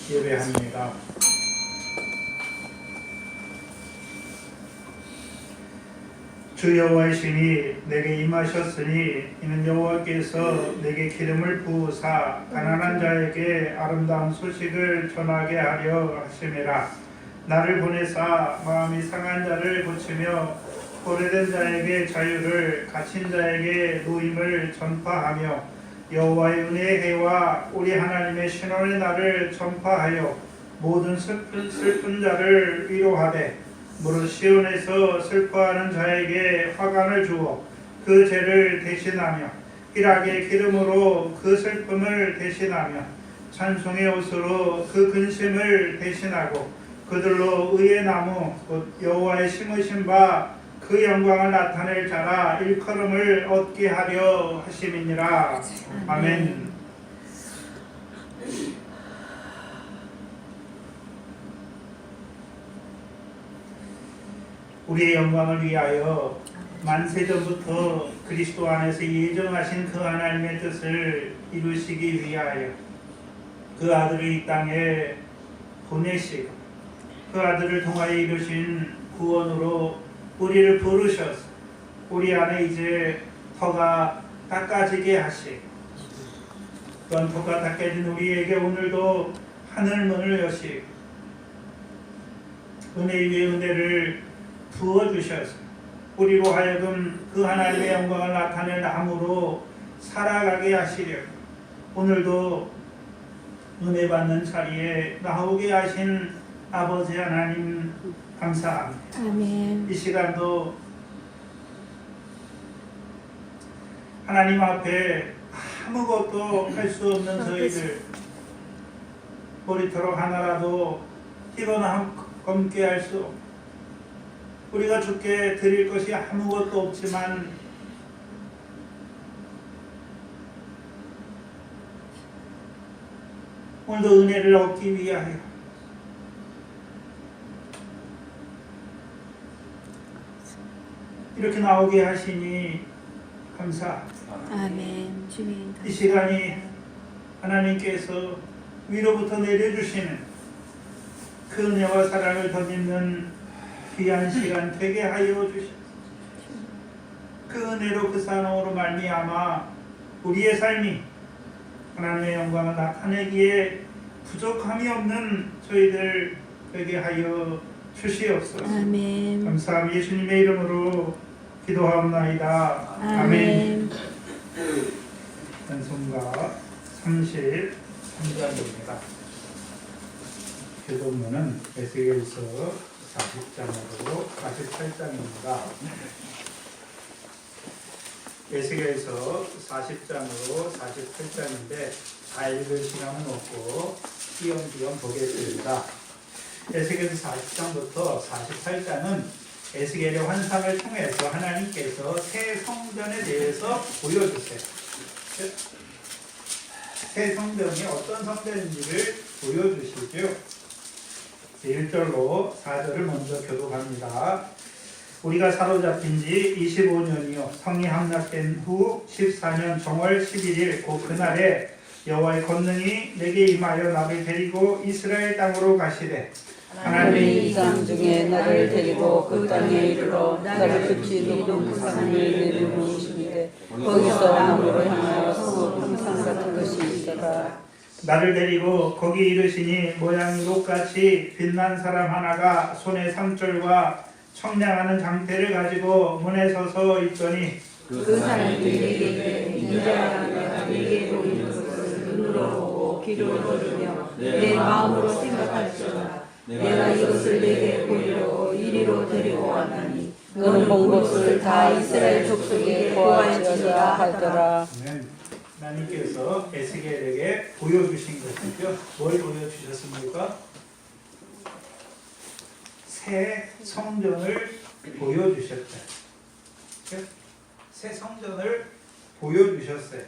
예배합니다. 주 여호와의 신이 내게 임하셨으니 이는 여호와께서 내게 기름을 부으사 가난한 자에게 아름다운 소식을 전하게 하려 하심이라. 나를 보내사 마음이 상한 자를 고치며 오래된 자에게 자유를, 갇힌 자에게 노임을 전파하며 여호와의 은혜의 해와 우리 하나님의 신원의 날을 전파하여 모든 슬픈 자를 위로하되 무릇 시온에서 슬퍼하는 자에게 화관을 주어 그 죄를 대신하며 희락의 기름으로 그 슬픔을 대신하며 찬송의 옷으로 그 근심을 대신하고 그들로 의의 나무 곧 여호와의 심으신 바 그 영광을 나타낼 자라 일컬음을 얻게 하려 하심이니라. 아멘. 우리의 영광을 위하여 만세전부터 그리스도 안에서 예정하신 그 하나님의 뜻을 이루시기 위하여 그 아들을 이 땅에 보내시고 그 아들을 통하여 이루신 구원으로 우리를 부르셔서 우리 안에 이제 터가 닦아지게 하시고 또한 터가 닦아진 우리에게 오늘도 하늘 문을 여시고 은혜 위에 은혜를 부어주셔서 우리로 하여금 그 하나님의 영광을 나타낼 나무로 살아가게 하시려 오늘도 은혜 받는 자리에 나오게 하신 아버지 하나님 감사합니다. 아멘. 이 시간도 하나님 앞에 아무것도 할 수 없는 저희들 머리털 하나라도 희거나 검게 할 수 없고 우리가 주께 드릴 것이 아무것도 없지만 오늘도 은혜를 얻기 위하여 이렇게 나오게 하시니 감사합니다. 아멘. 주님 이 시간이 하나님께서 위로부터 내려주시는 그 은혜와 사랑을 덧입는 귀한 시간 되게 하여 주시옵소서. 그 은혜로 그 사랑으로 말미암아 우리의 삶이 하나님의 영광을 나타내기에 부족함이 없는 저희들 되게 하여 주시옵소서. 아멘. 감사합니다. 예수님의 이름으로 기도하옵나이다. 아멘. 찬송가 33장입니다. 교도문은 에스겔서 40장으로 48장입니다. 에스겔서 40장으로 48장인데 다 읽을 시간은 없고 띄엄띄엄 보겠습니다. 에스겔서 40장부터 48장은 에스겔의 환상을 통해서 하나님께서 새 성전에 대해서 보여주세요. 새 성전이 어떤 성전인지를 보여주시죠. 1절로 4절을 먼저 교독합니다. 우리가 사로잡힌 지 25년이요 성이 함락된 후 14년 정월 11일 곧 그날에 여호와의 권능이 내게 임하여 나를 데리고 이스라엘 땅으로 가시되 하나님의 이 땅 중에 나를 데리고 그 땅에 이르러 나를 끝이 높은 그 산을 내려놓으시되 거기서 나무로 향하여 성읍 형상 같은 것이 있더라. 나를 데리고 거기 이르시니 모양이 녹같이 빛난 사람 하나가 손에 상줄과 청량하는 장대를 가지고 문에 서서 있더니 그 사람들이 내게 인자가 내게 보이는 것을 눈으로 보고 귀로 들으며 내 마음으로 생각할지어다. 내가 이것을 내게 보이려고 이리로 데리고 왔나니 너는 본 것을 다 이스라엘 족속에 보아지어다 하더라. 하나님께서 에스겔에게 보여주신 것이죠. 뭘 보여주셨습니까? 새 성전을 보여주셨다. 새 성전을 보여주셨어요.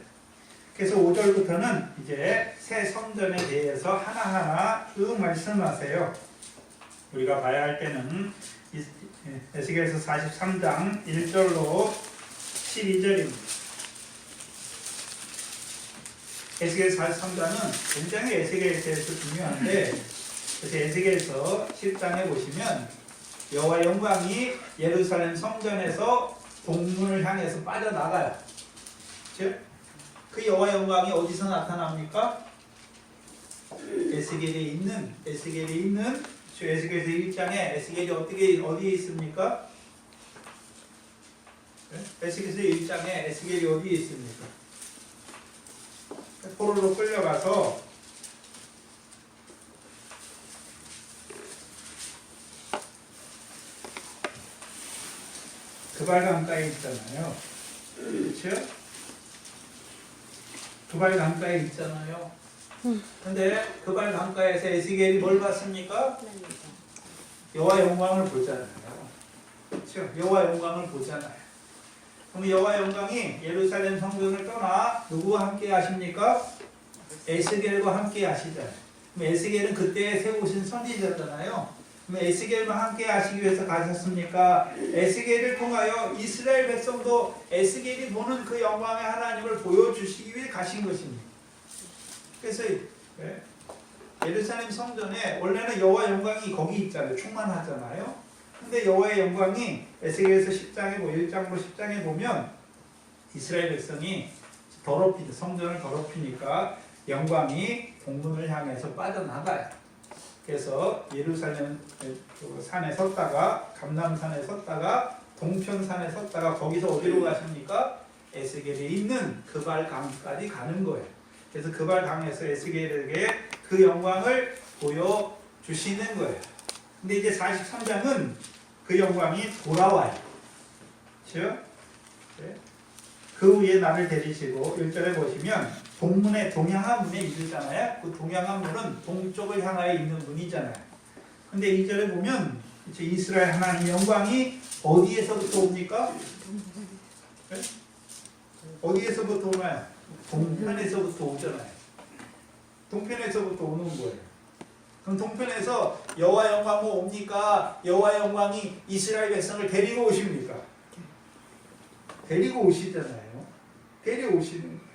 그래서 5절부터는 이제 새 성전에 대해서 하나하나 쭉 말씀하세요. 우리가 봐야 할 때는 에스겔서 43장 1절로 12절입니다. 에스겔 43장은 굉장히 에스겔에 대해서 중요한데, 그래서 에스겔서 10장에 보시면 여호와의 영광이 예루살렘 성전에서 동문을 향해서 빠져나가요. 그렇죠? 그 여호와의 영광이 어디서 나타납니까? 에스겔에 있는 에스겔서 1장에 에스겔이 어디에 있습니까? 에스겔서 1장에 에스겔이 어디에 있습니까? 포로로 끌려가서 그발 강가에 있잖아요. 그렇죠? 그발 강가에 있잖아요. 근데 그발 강가에서 에스겔이 뭘 봤습니까? 여호와 영광을 보잖아요. 그렇죠? 여호와 영광을 보잖아요. 그럼 여호와 영광이 예루살렘 성전을 떠나 누구와 함께 하십니까? 에스겔과 함께 하시잖아요. 그럼 에스겔은 그때 세우신 선지자잖아요. 그럼 에스겔과 함께 하시기 위해서 가셨습니까? 에스겔을 통하여 이스라엘 백성도 에스겔이 보는 그 영광의 하나님을 보여주시기 위해 가신 것입니다. 그래서 예루살렘 성전에 원래는 여호와 영광이 거기 있잖아요. 충만하잖아요. 근데 여호와의 영광이 에스겔서 10장에 1장으로 10장에 보면 이스라엘 백성이 성전을 더럽히니까 영광이 동문을 향해서 빠져나가요. 그래서 예루살렘 산에 섰다가 감람산에 섰다가 동편산에 섰다가 거기서 어디로 가십니까? 에스겔에 있는 그발 강까지 가는 거예요. 그래서 그발 강에서 에스겔에게 그 영광을 보여주시는 거예요. 근데 이제 43장은 그 영광이 돌아와요. 그렇죠? 네. 그 위에 나를 데리시고 1절에 보시면 동문에 동양한 문에 이르잖아요. 그 동양한 문은 동쪽을 향하여 있는 문이잖아요. 근데 2절에 보면 이스라엘 하나님 영광이 어디에서부터 옵니까? 네? 어디에서부터 오나요? 동편에서부터 오잖아요. 동편에서부터 오는 거예요. 그럼 동편에서 여호와 영광이 옵니까? 여호와 영광이 이스라엘 백성을 데리고 오십니까? 데리고 오시잖아요. 데려오시는 거예요.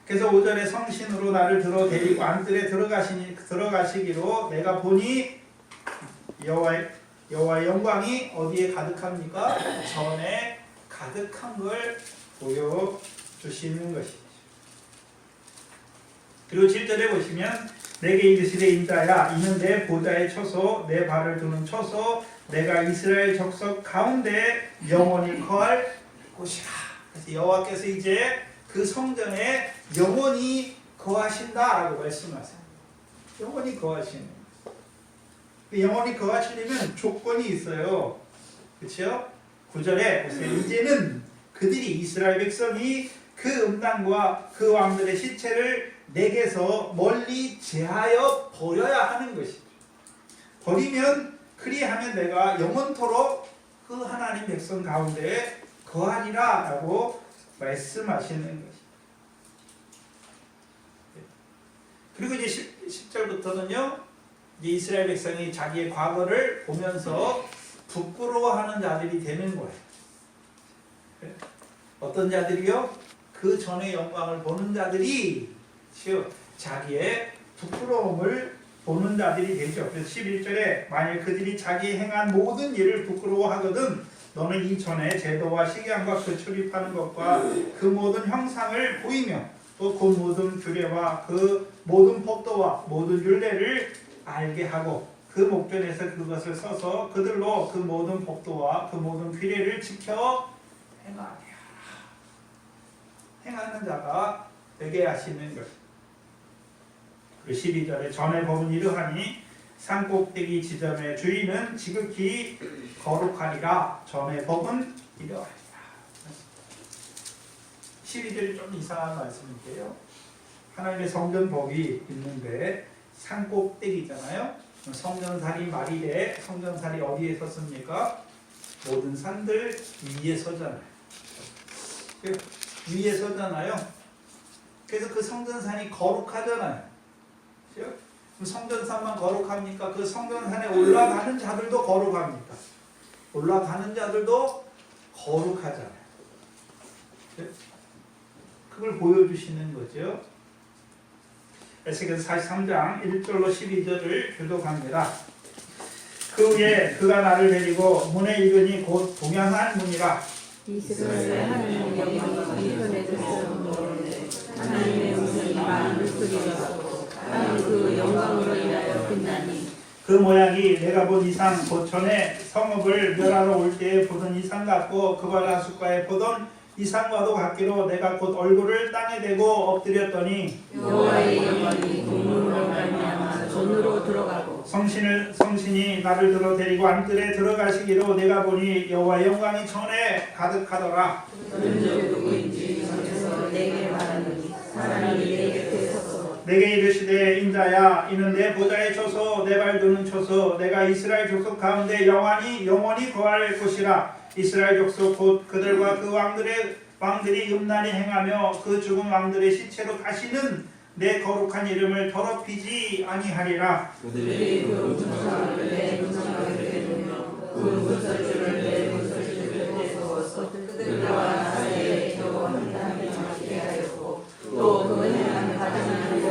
그래서 5절에 성신으로 나를 들어 데리고 안뜰에 들어가시기로 내가 보니 여호와의 영광이 어디에 가득합니까? 전에 가득한 걸 보여주시는 것이죠. 그리고 7절에 보시면 내게 이르시되 인자야 이는 내 보좌의 처소 내 발을 두는 처소 내가 이스라엘 족속 가운데 영원히 거할 곳이라. 그래서 여호와께서 이제 그 성전에 영원히 거하신다라고 말씀하세요. 영원히 거하시는. 영원히 거하시려면 조건이 있어요. 그렇죠? 9절에 보세요. 이제는 그들이 이스라엘 백성이 그 음란과 그 왕들의 시체를 내게서 멀리 제하여 버려야 하는 것이죠. 버리면 그리하면 내가 영원토록 그 하나님 백성 가운데 거하리라 라고 말씀하시는 것입니다. 그리고 이제 10절부터는요 이스라엘 백성이 자기의 과거를 보면서 부끄러워하는 자들이 되는 거예요. 어떤 자들이요? 그 전의 영광을 보는 자들이 자기의 부끄러움을 보는 자들이 되죠. 그래서 11절에 만일 그들이 자기 행한 모든 일을 부끄러워하거든 너는 이전에 제도와 식양과 그 출입하는 것과 그 모든 형상을 보이며 또 그 모든 규례와 그 모든 법도와 모든 율례를 알게 하고 그 목전에서 그것을 써서 그들로 그 모든 법도와 그 모든 규례를 지켜 행하게 하라. 행하는 자가 되게 하시는 것. 12절에 전에 법은 이러하니 산꼭대기 지점의 주인은 지극히 거룩하리라. 전의 법은 이러하리라. 12절이 좀 이상한 말씀인데요. 하나님의 성전 법이 있는데 산꼭대기잖아요. 성전살이 말이래. 성전살이 어디에 섰습니까? 모든 산들 위에 서잖아요. 위에 서잖아요. 그래서 그 성전산이 거룩하잖아요. 그럼 성전산만 거룩합니까? 그 성전산에 올라가는 자들도 거룩합니까? 올라가는 자들도 거룩하잖아요. 그걸 보여주시는 거죠. 에스겔 43장 1절로 12절을 교독합니다. 그 후에 그가 나를 데리고 문에 이르니 곧 동양한 문이라. 이스라엘 하나님의 영광이 이편에 들었는데 하나님의 음성이 많은 소리가 하나님 그 영광으로 인하여 빛나니 그 모양이 내가 본 이상 곧 전에 성읍을 멸하러 올 때에 보던 이상 같고 그발 하숫가에 보던 이상과도 같기로 내가 곧 얼굴을 땅에 대고 엎드렸더니 여호와의 영광이 동문으로 말미암아 전으로 들어가고 성신이 나를 들어 데리고 안뜰에 들어가시기로 내가 보니 여호와의 영광이 전에 가득하더라. 그는 누구인지 전에서 내게 말하니 사람이 내 곁에 서서 내게 이르시되 인자야 이는 내 보좌에 쳐서 내 발도는 쳐서 내가 이스라엘 족속 가운데 영원히 거할 곳이라. 이스라엘 족속 곧 그들과 그 왕들이 음란히 행하며 그 죽은 왕들의 시체로 다시는 내 거룩한 이름을 더럽히지 아니하리라. 그들이 그 문서를 내 문서를 내며 그 문서줄을 내 문서줄을 내서 그들과 사이에 겨우 한담이 맞게 하였고 또 그 행한 가증하는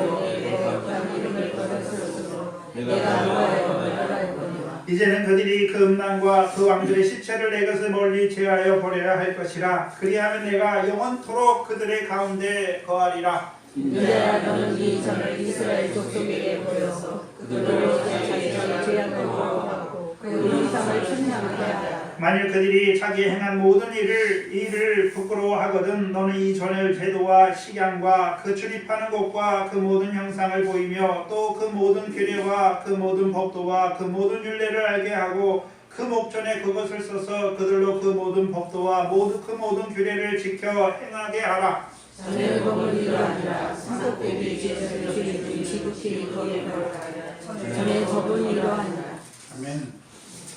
내 거룩한 이름을 더럽혔으므로 내가 노하여 멸할 거니와 이제는 그들이 그 음란과 그 왕들의 시체를 내 것을 멀리 제하여 버려야 할 것이라. 그리하면 내가 영원토록 그들의 가운데 거하리라. 인자야 너는 이 점을 이스라엘 족속에게 보여서 그들로 자기의 죄악을 보호하고 그 이상을 측량하게 하라. 만일 그들이 자기 행한 모든 일을 부끄러워하거든 너는 이 전의 제도와 식양과 그 출입하는 곳과 그 모든 형상을 보이며 또 그 모든 규례와 그 모든 법도와 그 모든 율례를 알게 하고 그 목전에 그것을 써서 그들로 그 모든 법도와 그 모든 규례를 지켜 행하게 하라. 자네 법은 이로 아니라 사독되기 제사를 드리는 지극히 거룩하라. 자네 법은 이로 아니라. 아멘.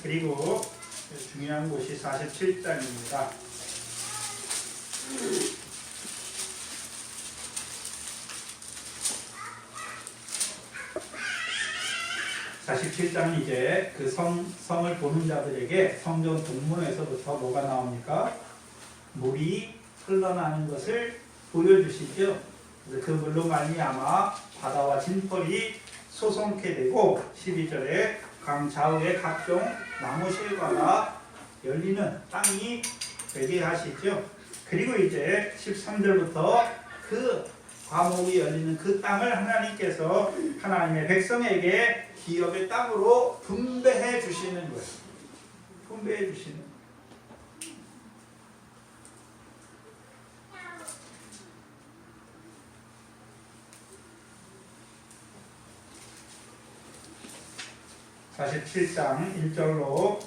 그리고 중요한 곳이 47장입니다. 47장은 이제 그 성을 보는 자들에게 성전 동문에서부터 뭐가 나옵니까? 물이 흘러나는 것을 보여주시죠. 그래서 그 물로 말미암아 바다와 진펄이 솟게 되고 12절에 강 좌우에 각종 나무 실과가 열리는 땅이 되게 하시죠. 그리고 이제 13절부터 그 과목이 열리는 그 땅을 하나님께서 하나님의 백성에게 기업의 땅으로 분배해 주시는 거예요. 분배해 주시는 거예요. 사실 7장 1절로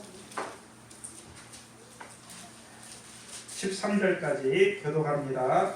13절까지 교독합니다.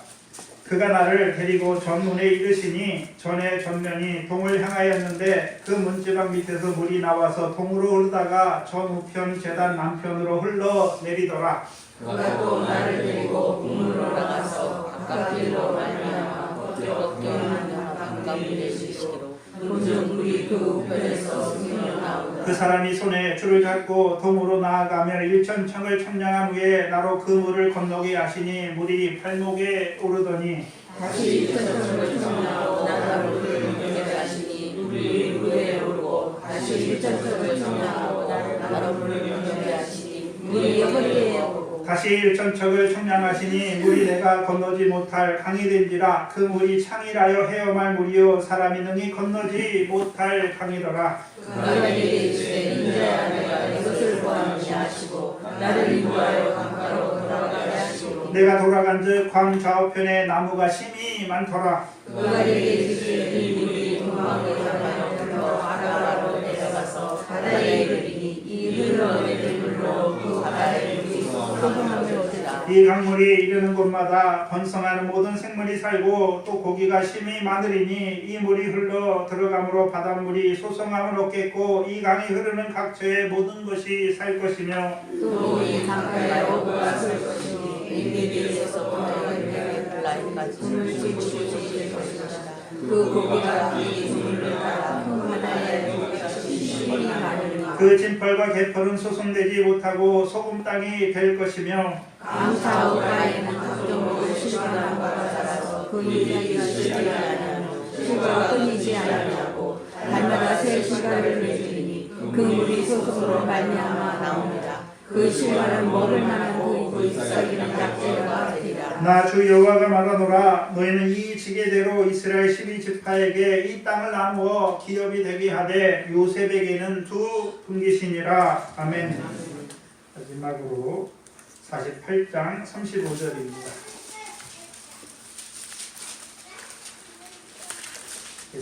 그가 나를 데리고 전문에 이르시니 전의 전면이 동을 향하였는데 그 문지방 밑에서 물이 나와서 동으로 흐르다가 전 우편 제단 남편으로 흘러 내리더라. 그가 또 나를 데리고 국문으로 나가서 바깥 길로 말미암아 겉으로 하는 바깥길에 이르시기로 본전 물이 그 우편에서 흘러나오더라. 그 사람이 손에 줄을 잡고 동으로 나아가며 1,000척을 청량한 후에 나로 그 물을 건너게 하시니 물이 팔목에 오르더니 다시 1,000척을 청량하고 나로 그를 건너게 하시니 물이 무에 오르고 다시 1,000척을 청량하고 나로 그를 건너게 하시니 물이 허리에 오르고 다시 1,000척을 청량하시니 물이 내가 건너지 못할 강이 된지라. 그 물이 창이라여 헤엄할 물이요 사람이 능히 건너지 못할 강이더라. 그가 내게 이르시되 인자야 내가 이것을 보았느냐 하시고 나를 인도하여 강가로 돌아가게 하시고 내가 돌아간즉 광 좌우편에 나무가 심이 많더라. 그가 내게 이르시되 이 물이 동방으로 흘러 아라바로 내려가서 바다에 이르리니 이 흘러내린 물로 그 바다의 물이 소금하며 오리라. 이 강물이 이르는 곳마다 번성하는 모든 생물이 살고 또 고기가 심이 많으리니 이 물이 흘러 들어감으로 바닷물이 소성함을 얻겠고 이 강이 흐르는 각처의 모든 것이 살 것이며 또 이 강가에 어부가 설 것이니 인민에서부터 열매까지 물을 씹을 곳이 될 것이다. 그 고기가 이 물을 따라 큰 바다에 고기가 심이 많으니 그 진펄과 개펄은 소송되지 못하고 소금 땅이 될 것이며 감사하고 가에는 각종으로 실과한 바가 자라서 그 이야기가 되지 아니하며 실과가 끊이지 아니하고 날마다 새 실과를 맺으니 그 물이 소송으로 말미암아 나옵니다. 그 실과는 먹을 만한 그 잎사귀는 약재와 같으리라. 나 주 여호와가 말하노라 너희는 이 지게대로 이스라엘 12지파에게 이 땅을 나누어 기업이 되게 하되 요셉에게는 두 분깃이니라. 아멘. 마지막으로 48장 35절입니다.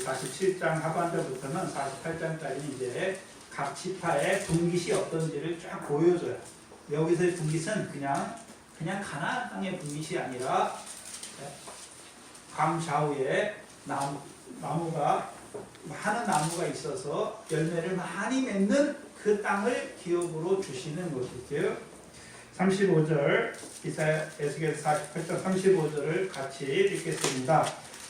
47장 하반절부터는 48장까지 이제 각 지파의 분깃이 어떤지를 쫙 보여줘요. 여기서의 분깃은 그냥 가나안 땅의 분깃이 아니라 강 좌우에 나무가 많은 나무가 있어서 열매를 많이 맺는 그 땅을 기업으로 주시는 것이죠. 35절 에스겔 48장 35절을 같이 읽겠습니다.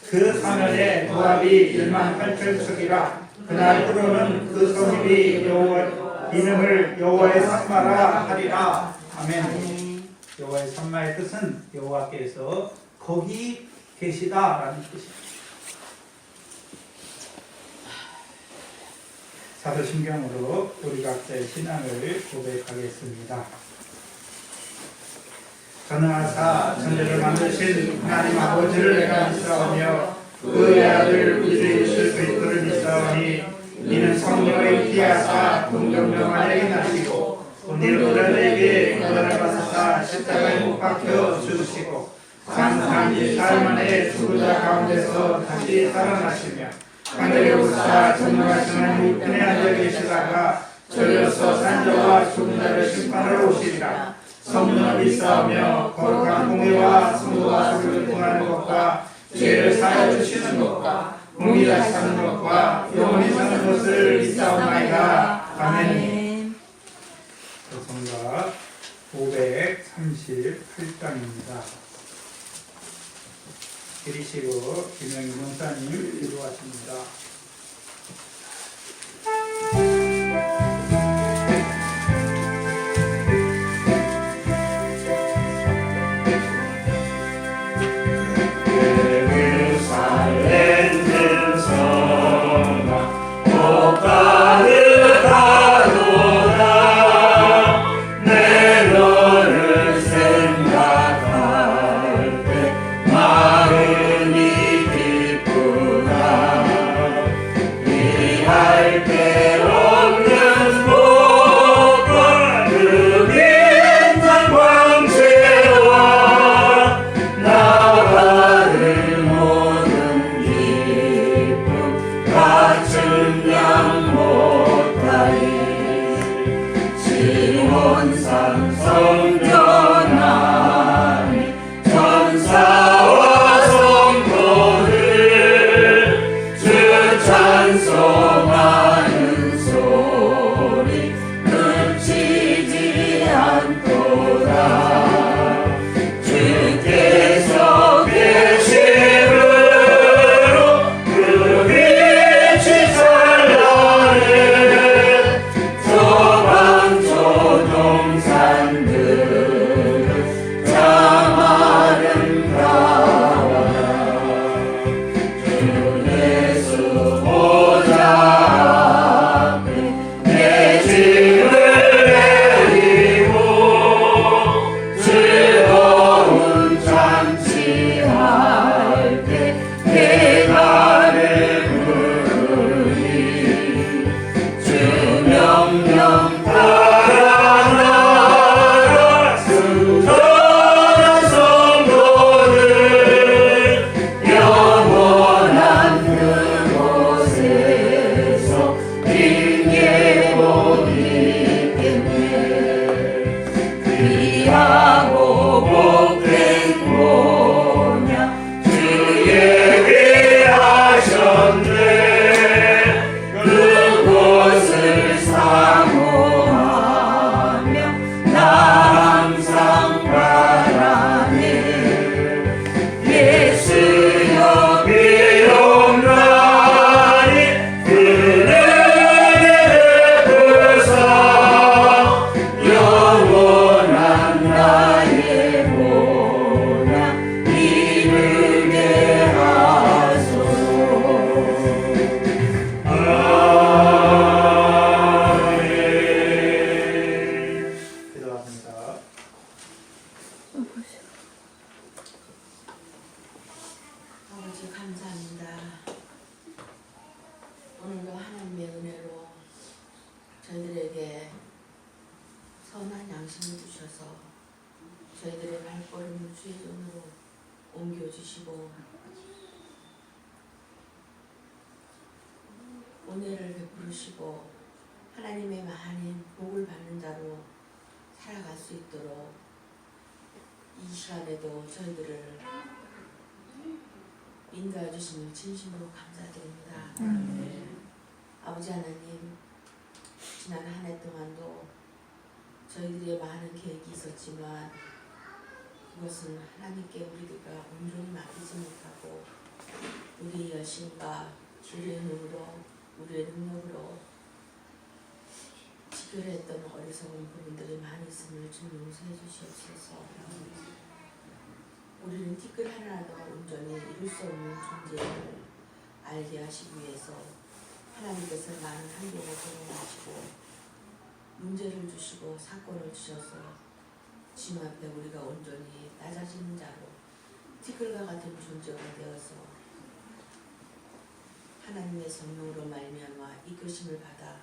그 사면에 모압이 18,000척이라 그날 후로는 그 성읍이 여호와 이름을 여호와의 산마라 하리라. 아멘. 여호와의 산마의 뜻은 여호와께서 거기 계시다라는 뜻입니다. 사도신경으로 우리 각자의 신앙을 고백하겠습니다. 전능하사 천지를 만드신 하나님 아버지를 내가 믿사오며 그의 아들 우리 주 예수 그리스도를 믿사오니 이는 성령을 기하사 동정명하게 나시고 본인들에게 구원을 받으사 십자가에 못 박혀 죽으시고 산 3일 만에 죽은 자 가운데서 다시 살아나시며 하늘에 오르사 전능하신 하나님 우편에 앉아 계시다가 저려서 산자와 죽은 자를 심판하러 오시리라. 성령을 믿사오며 거룩한 공회와 성도와 소리를 통하는 것과 죄를 사하여 주시는 것과 몸이 다시 사는 것과 영원히 사는 것을 믿사오나이다. 아멘. 성가 538장입니다. 들으시고 김영희 목사님 기도하십니다. 귀하고 복된 고냐 주의 아버지 감사합니다. 오늘도 하나님의 은혜로 저희들에게 선한 양심을 주셔서 저희들의 발걸음을 주의 손으로 옮겨주시고 은혜를 베푸시고 하나님의 많은 복을 받는 자로 살아갈 수 있도록 이 시간에도 저희들을 인도해 주시는 진심으로 감사드립니다. 네. 아버지 하나님, 지난 한 해 동안도 저희들의 많은 계획이 있었지만 그것은 하나님께 우리가 온전히 맡기지 못하고 우리의 열심과 우리의 눈으로 우리의 능력으로 지켜냈던 어리석은 부분들이 많이 있음을 좀 용서해 주시옵소서. 우리는 티끌 하나도 온전히 이룰 수 없는 존재임을 알게 하시기 위해서 하나님께서 많은 한계를 제공하시고 문제를 주시고 사건을 주셔서 주님 앞에 우리가 온전히 낮아지는 자로 티끌과 같은 존재가 되어서 하나님의 성령으로 말미암아 이끄심을 받아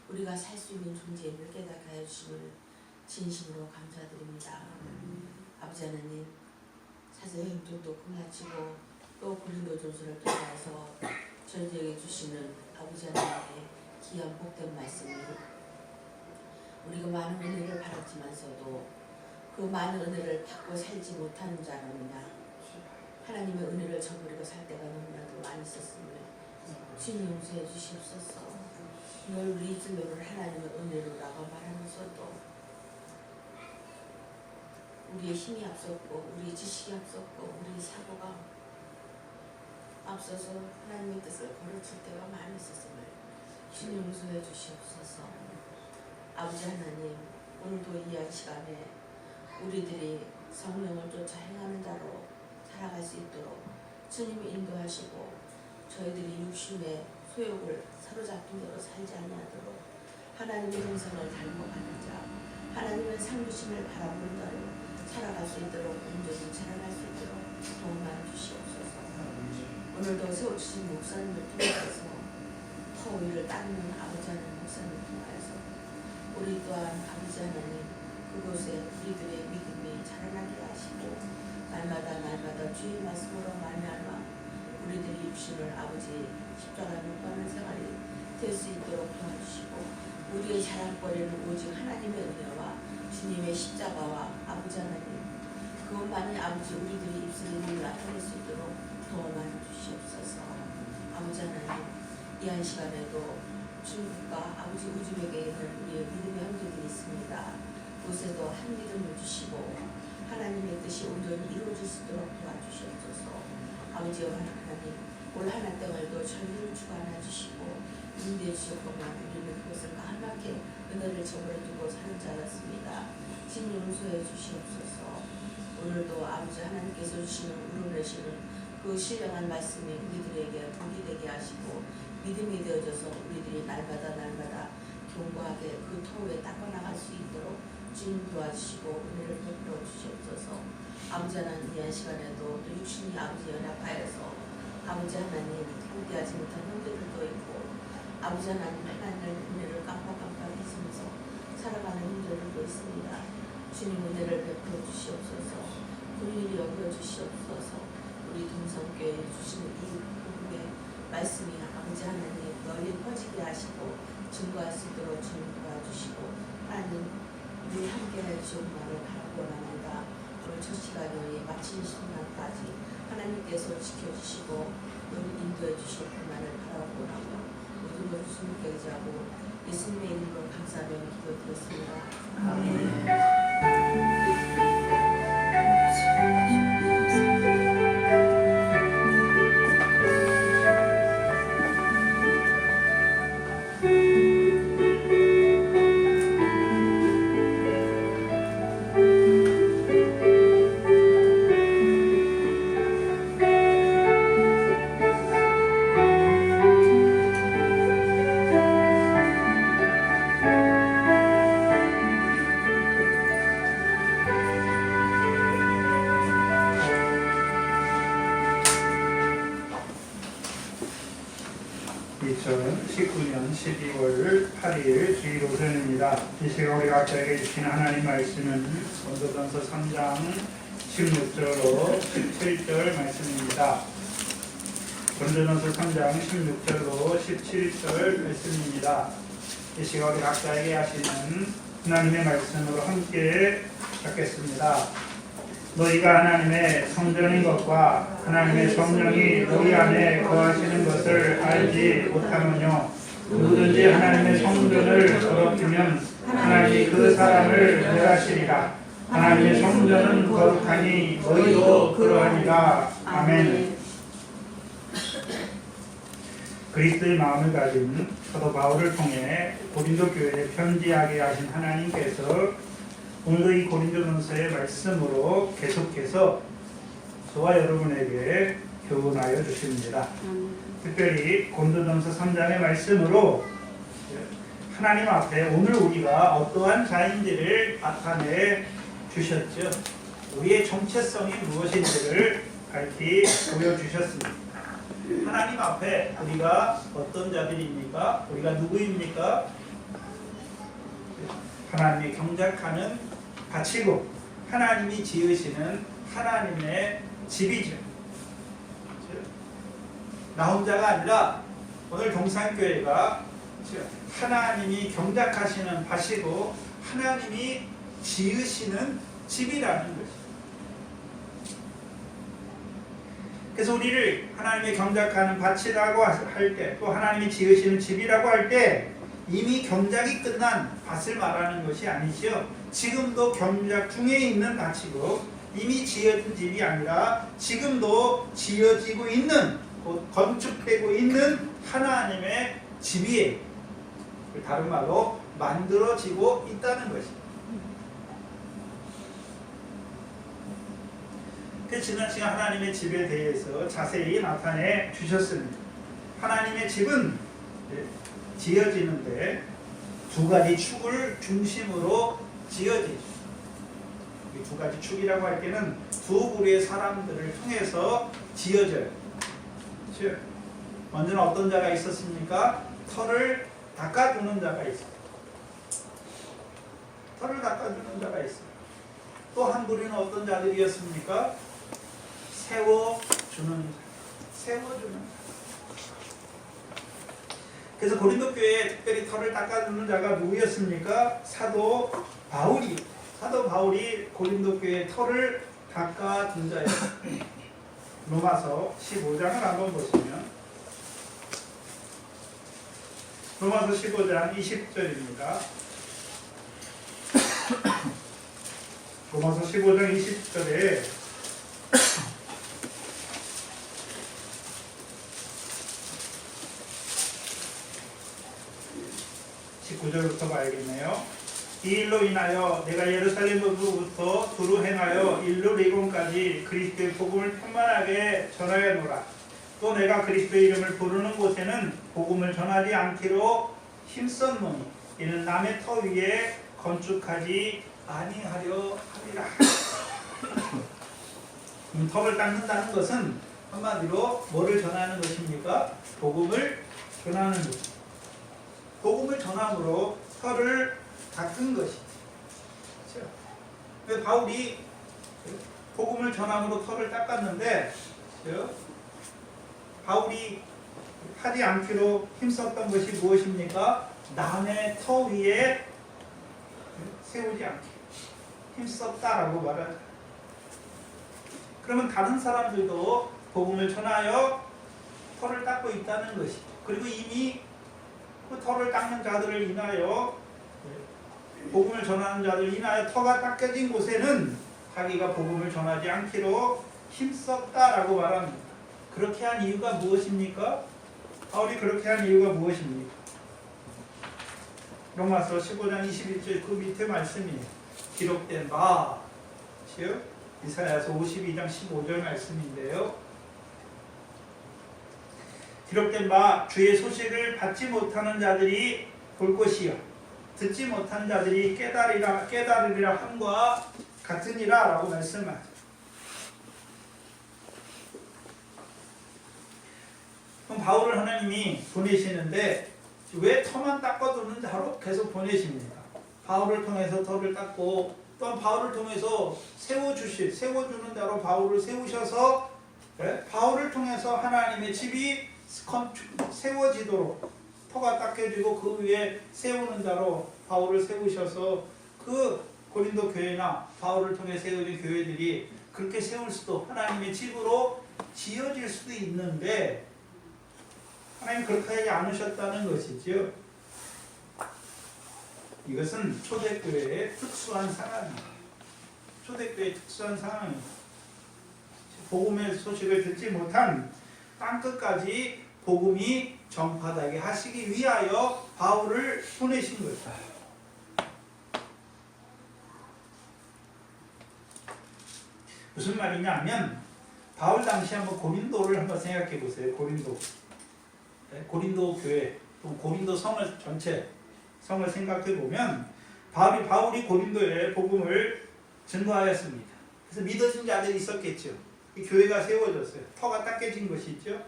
우리가 살 수 있는 존재임을 깨닫게 하여 주심을 진심으로 감사드립니다. 아버지 하나님, 사제 행동도 끝마치고 또 고린도전서를 통해서 저희에게 주시는 아버지 하나님의 귀한 복된 말씀이 우리가 많은 은혜를 받았지만서도 그 많은 은혜를 받고 살지 못하는 자로냐 하나님의 은혜를 저버리고 살 때가 너무나도 많이 있었음을 주님 용서해 주시옵소서. 늘 우리 입술로는 하나님의 은혜로라고 말하면서도 우리의 힘이 앞섰고 우리의 지식이 앞섰고 우리의 사고가 앞서서 하나님의 뜻을 거르칠 때가 많이 있었음을 주님 용서해 주시옵소서. 아버지 하나님, 오늘도 이 시간에 우리들이 성령을 쫓아 행하는 자로 살아갈 수 있도록 주님이 인도하시고 저희들이 육신의 소욕을 사로잡힌 대로 살지 아니하도록 하나님의 형상을 닮아가는 자, 하나님의 상주심을 바라보는 자로 살아갈 수 있도록 온전히 자라날 수 있도록 도움만 주시옵소서. 오늘도 세워주신 목사님을 통해서 터위를 닦는 아버지 하나님 목사님을 통해서 우리 또한 아버지 하나님 그곳에 우리들의 믿음이 자라나게 하시고 날마다 주의 말씀으로 말미암아 우리들의 육신을 아버지 십자가에 못 박는 생활이 될 수 있도록 도와주시고 우리의 자랑거리는 오직 하나님의 은혜와 주님의 십자가와 아버지 하나님 그것만이 아버지 우리들이 입술에 늘 나타낼 수 있도록 도움만 주시옵소서. 아버지 하나님 이 한 시간에도 중국과 아버지 우주에게 있는 우리의 믿음의 형제들이 있습니다. 그곳에도 한 믿음을 주시고 하나님의 뜻이 온전히 이루어질 수 있도록 도와주시옵소서. 아버지와 하나님 올 한 해 동안도 저희를 주관해 주시고 인도해 주셨건만 우리는 그것을 까맣게 은혜를 저버려 두고 사는 자였습니다. 진 용서해 주시옵소서. 오늘도 아버지 하나님께서 주시는 우러내시는 그 신령한 말씀이 우리들에게 복이 되게 하시고 믿음이 되어져서 우리들이 날마다 견고하게 그 터에 닦아나갈 수 있도록 주님 도와주시고 은혜를 베풀어 주시옵소서. 아버지 하나님 이 시간에도 또 육신이 아버지 연약하여서 아버지 하나님 함께하지 못한 형제들도 있고 아버지 하나님 하나님의 은혜를 깜빡깜빡 잊으면서 살아가는 형제들도 있습니다. 주님 은혜를 베풀어 주시옵소서. 긍휼히 여겨 주시옵소서. 우리 동성교회에 주시는 이 복음의 말씀이 아버지 하나님 널리 퍼지게 하시고 증거할 수 있도록 주님 도와주시고 하나님 우리 함께 해주신 말을 바라보랍니다. 오늘 첫 시간에 마친 순간까지 하나님께서 지켜주시고 우리 인도해 주실 그만을 바라보라며 모든 것을 주님께 의지하고 예수님의 이름으로 감사하며 기도드렸습니다. 아멘. 2019년 12월 8일 주일오전입니다. 이 시간 우리 각자에게 주신 하나님 말씀은 고린도전서 3장 16절로 17절 말씀입니다. 고린도전서 3장 16절로 17절 말씀입니다. 이 시간 우리 각자에게 하시는 하나님의 말씀으로 함께 찾겠습니다. 너희가 하나님의 성전인 것과 하나님의 성령이 너희 안에 거하시는 것을 알지 못하느뇨. 누구든지 하나님의 성전을 더럽히면 하나님이 그 사람을 멸하시리라. 하나님의 성전은 거룩하니 너희도 그러하니라. 아멘. 그리스도의 마음을 가진 사도 바울을 통해 고린도 교회에 편지하게 하신 하나님께서 오늘도 이 고린도전서의 말씀으로 계속해서 저와 여러분에게 교훈하여 주십니다. 특별히 고린도전서 3장의 말씀으로 하나님 앞에 오늘 우리가 어떠한 자인지를 나타내 주셨죠. 우리의 정체성이 무엇인지를 밝히 보여주셨습니다. 하나님 앞에 우리가 어떤 자들입니까? 우리가 누구입니까? 하나님이 경작하는 가치고 하나님이 지으시는 하나님의 집이죠. 나 혼자가 아니라 오늘 동산교회가 하나님이 경작하시는 밭이고 하나님이 지으시는 집이라는 것이죠. 그래서 우리를 하나님의 경작하는 밭이라고 할 때, 또 하나님이 지으시는 집이라고 할 때 이미 경작이 끝난 밭을 말하는 것이 아니죠. 지금도 경작 중에 있는 밭이고 이미 지어진 집이 아니라 지금도 지어지고 있는, 곧 건축되고 있는 하나님의 집이에요. 다른 말로 만들어지고 있다는 것입니다. 그 지난 시간 하나님의 집에 대해서 자세히 나타내 주셨습니다. 하나님의 집은 지어지는데 두 가지 축을 중심으로 지어지죠. 이 두 가지 축이라고 할 때는 두 부류의 사람들을 통해서 지어져요. 그렇죠? 먼저는 어떤 자가 있었습니까? 털을 닦아주는 자가 있어요. 털을 닦아주는 자가 있어요. 또 한 부류는 어떤 자들이었습니까? 세워주는 자. 세워주는 자. 그래서 고린도 교회에 특별히 털을 닦아주는 자가 누구였습니까? 사도 바울이. 사도 바울이 고린도 교회의 털을 닦아준 자였어요. 로마서 15장을 한번 보시면 로마서 15장 20절입니다. 로마서 15장 20절에 (19절부터) 봐야겠네요. 이 일로 인하여 내가 예루살렘으로부터 두루 행하여 일루리곤까지 그리스도의 복음을 편만하게 전하여노라. 또 내가 그리스도의 이름을 부르는 곳에는 복음을 전하지 않기로 힘썼노니 이는 남의 터 위에 건축하지 아니하려 하리라. 털을 닦는다는 것은 한마디로 뭐를 전하는 것입니까? 복음을 전하는 것. 복음을 전함으로 털을 닦은 것이죠. 그렇죠? 바울이 복음을 전함으로 털을 닦았는데, 그렇죠? 바울이 하지 않기로 힘썼던 것이 무엇입니까? 남의 터 위에 세우지 않게 힘썼다라고 말하죠. 그러면 다른 사람들도 복음을 전하여 털을 닦고 있다는 것이죠. 그리고 이미 그 털을 닦는 자들을 인하여, 복음을 전하는 자들을 인하여 터가 닦여진 곳에는 자기가 복음을 전하지 않기로 힘썼다라고 말합니다. 그렇게 한 이유가 무엇입니까? 바울이 그렇게 한 이유가 무엇입니까? 로마서 15장 21절 그 밑에 말씀이 기록된 바, 즉 이사야서 52장 15절 말씀인데요. 기록된 바 주의 소식을 받지 못하는 자들이 볼 것이요 듣지 못하는 자들이 깨달으리라 함과 같으니라 라고 말씀하죠. 그럼 바울을 하나님이 보내시는데 왜 터만 닦아두는 자로 계속 보내십니다. 바울을 통해서 터를 닦고 또한 바울을 통해서 세워주는 자로 바울을 세우셔서 바울을 통해서 하나님의 집이 세워지도록 터가 닦여지고 그 위에 세우는 자로 바울을 세우셔서 그 고린도 교회나 바울을 통해 세워진 교회들이 그렇게 세울 수도 하나님의 집으로 지어질 수도 있는데 하나님 그렇게 하지 않으셨다는 것이죠. 이것은 초대교회의 특수한 상황입니다. 초대교회의 특수한 상황입니다. 복음의 소식을 듣지 못한 땅끝까지 복음이 전파되게 하시기 위하여 바울을 보내신 것이다. 무슨 말이냐 하면 바울 당시 한번 고린도를 한번 생각해 보세요. 고린도 교회, 또 고린도 성을 전체 성을 생각해 보면 바울이 고린도에 복음을 증거하였습니다. 그래서 믿어진 자들이 있었겠죠. 이 교회가 세워졌어요. 터가 닦여진 것이죠.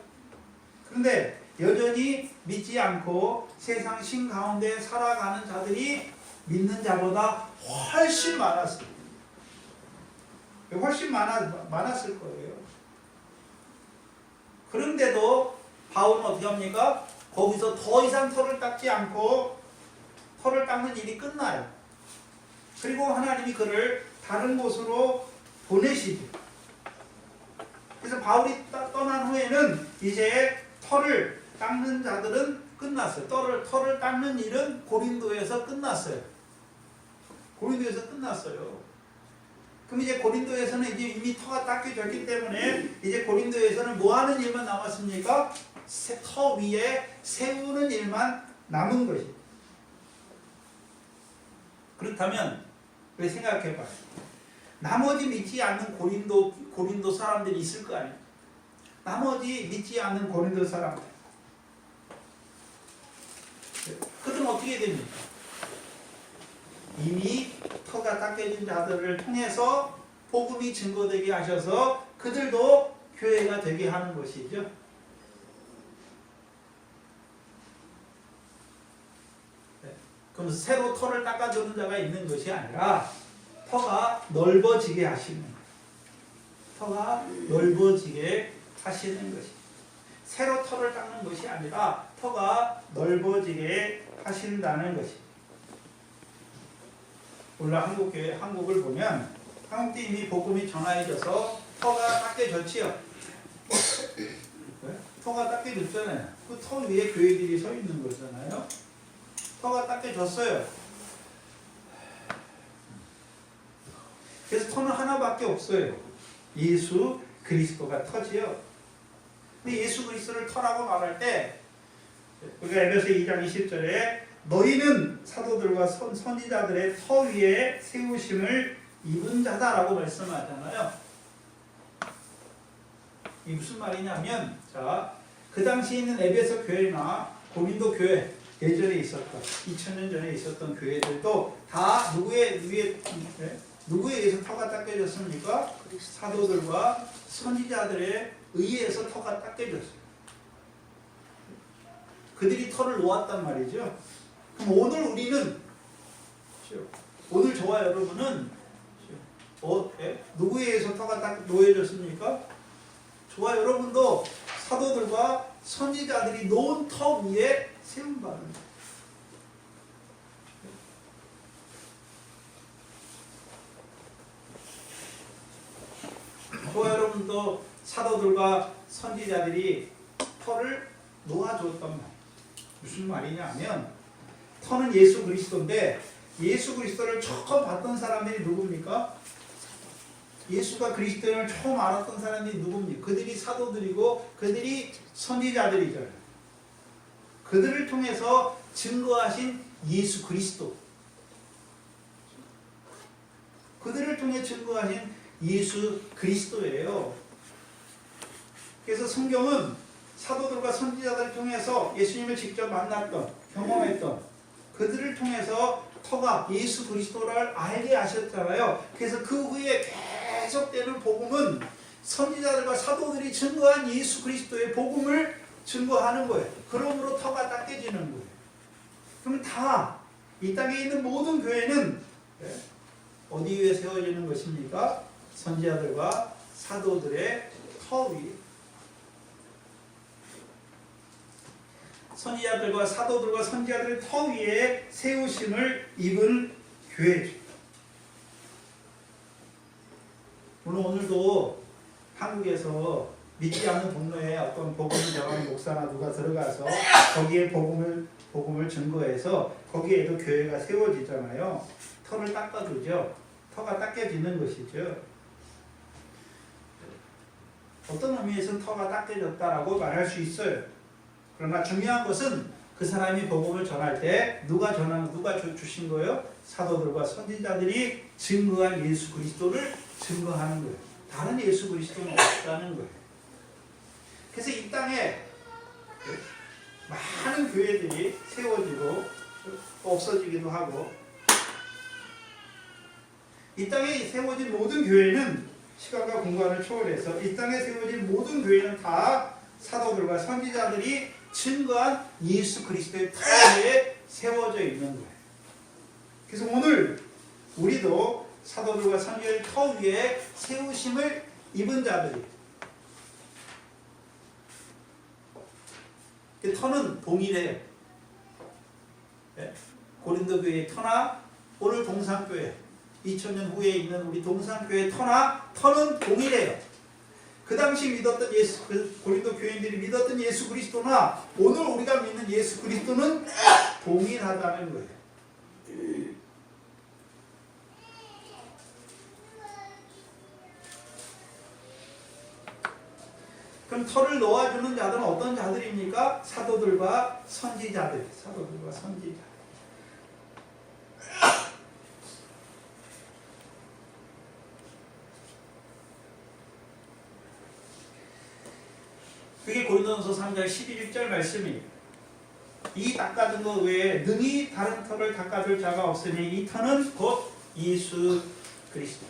그런데 여전히 믿지 않고 세상 신 가운데 살아가는 자들이 믿는 자보다 훨씬 많았어요. 훨씬 많았을 거예요. 그런데도 바울은 어떻게 합니까? 거기서 더 이상 터를 닦지 않고 터를 닦는 일이 끝나요. 그리고 하나님이 그를 다른 곳으로 보내시죠. 그래서 바울이 떠난 후에는 이제 터를 닦는 자들은 끝났어요. 터를 닦는 일은 고린도에서 끝났어요. 그럼 이제 고린도에서는 이제 이미 터가 닦여졌기 때문에 이제 고린도에서는 뭐 하는 일만 남았습니까? 터 위에 세우는 일만 남은 것이죠. 그렇다면 왜 생각해봐요. 나머지 믿지 않는 고린도 사람들이 있을 거 아니에요. 나머지 믿지 않는 고린도 사람들. 그들은 어떻게 됩니까? 이미 터가 닦여진 자들을 통해서 복음이 증거되게 하셔서 그들도 교회가 되게 하는 것이죠. 그럼 새로 터를 닦아주는 자가 있는 것이 아니라 터가 넓어지게 하시는 거예요. 터가 넓어지게 하시는 것이. 새로 터를 닦는 것이 아니라 터가 넓어지게 하신다는 것이. 오늘 한국을 보면 한국도 이미 복음이 전하여져서 터가 닦여졌지요. 터가 닦여졌잖아요. 그 터 위에 교회들이 서 있는 거잖아요. 터가 닦여졌어요. 그래서 터는 하나밖에 없어요. 예수 그리스도가 터지요. 근데 예수 그리스도를 터라고 말할 때 우리가 에베소 2장 20절에 너희는 사도들과 선지자들의 터 위에 세우심을 입은 자다라고 말씀하잖아요. 이게 무슨 말이냐면 그 당시에 있는 에베소 교회나 고린도 교회 예전에 있었던 2000년 전에 있었던 교회들도 다 누구에 의해서 터가 닦여졌습니까? 사도들과 선지자들에 의해서 터가 닦여졌어요. 그들이 터를 놓았단 말이죠. 그럼 오늘 저와 여러분은 누구에 의해서 터가 놓여졌습니까? 저와 여러분도 사도들과 선지자들이 놓은 터 위에 세운 바입니다. 저와 여러분도 사도들과 선지자들이 터를 놓아줬단 말이에요. 무슨 말이냐 하면 터는 예수 그리스도인데 예수 그리스도를 처음 봤던 사람들이 누굽니까? 예수가 그리스도를 처음 알았던 사람들이 누굽니까? 그들이 사도들이고 그들이 선지자들이잖아요. 그들을 통해서 증거하신 예수 그리스도. 그들을 통해 증거하신 예수 그리스도예요. 그래서 성경은 사도들과 선지자들을 통해서 예수님을 직접 만났던, 경험했던 그들을 통해서 터가 예수 그리스도를 알게 하셨잖아요. 그래서 그 후에 계속되는 복음은 선지자들과 사도들이 증거한 예수 그리스도의 복음을 증거하는 거예요. 그러므로 터가 닦여지는 거예요. 그러면 다 이 땅에 있는 모든 교회는 어디 위에 세워지는 것입니까? 선지자들과 사도들의 터 위에. 선지자들과 사도들과 선지자들의 터 위에 세우심을 입은 교회죠. 물론 오늘도 한국에서 믿지 않는 동네에 어떤 복음을 전하는 목사나 누가 들어가서 거기에 복음을 증거해서 거기에도 교회가 세워지잖아요. 터를 닦아주죠. 터가 닦여지는 것이죠. 어떤 의미에서는 터가 닦여졌다라고 말할 수 있어요. 그러나 중요한 것은 그 사람이 복음을 전할 때 누가 주신 거예요? 사도들과 선지자들이 증거한 예수 그리스도를 증거하는 거예요. 다른 예수 그리스도는 없다는 거예요. 그래서 이 땅에 많은 교회들이 세워지고 없어지기도 하고, 이 땅에 세워진 모든 교회는 시간과 공간을 초월해서 이 땅에 세워진 모든 교회는 다 사도들과 선지자들이 증거한 예수 그리스도의 터 위에 세워져 있는 거예요. 그래서 오늘 우리도 사도들과 선지자의 터 위에 세우심을 입은 자들이, 그 터는 동일해요. 고린도 교회의 터나 오늘 동산교회 2000년 후에 있는 우리 동산교회의 터는 동일해요. 그 당시 믿었던 고린도 교인들이 믿었던 예수 그리스도나 오늘 우리가 믿는 예수 그리스도는 동일하다는 거예요. 그럼 터를 놓아주는 자들은 어떤 자들입니까? 사도들과 선지자들. 그게 고린도전서 3장 11절 말씀이에요. 이 닦아준 것 외에 능히 다른 터를 닦아줄 자가 없으니 이 터는 곧 예수 그리스도.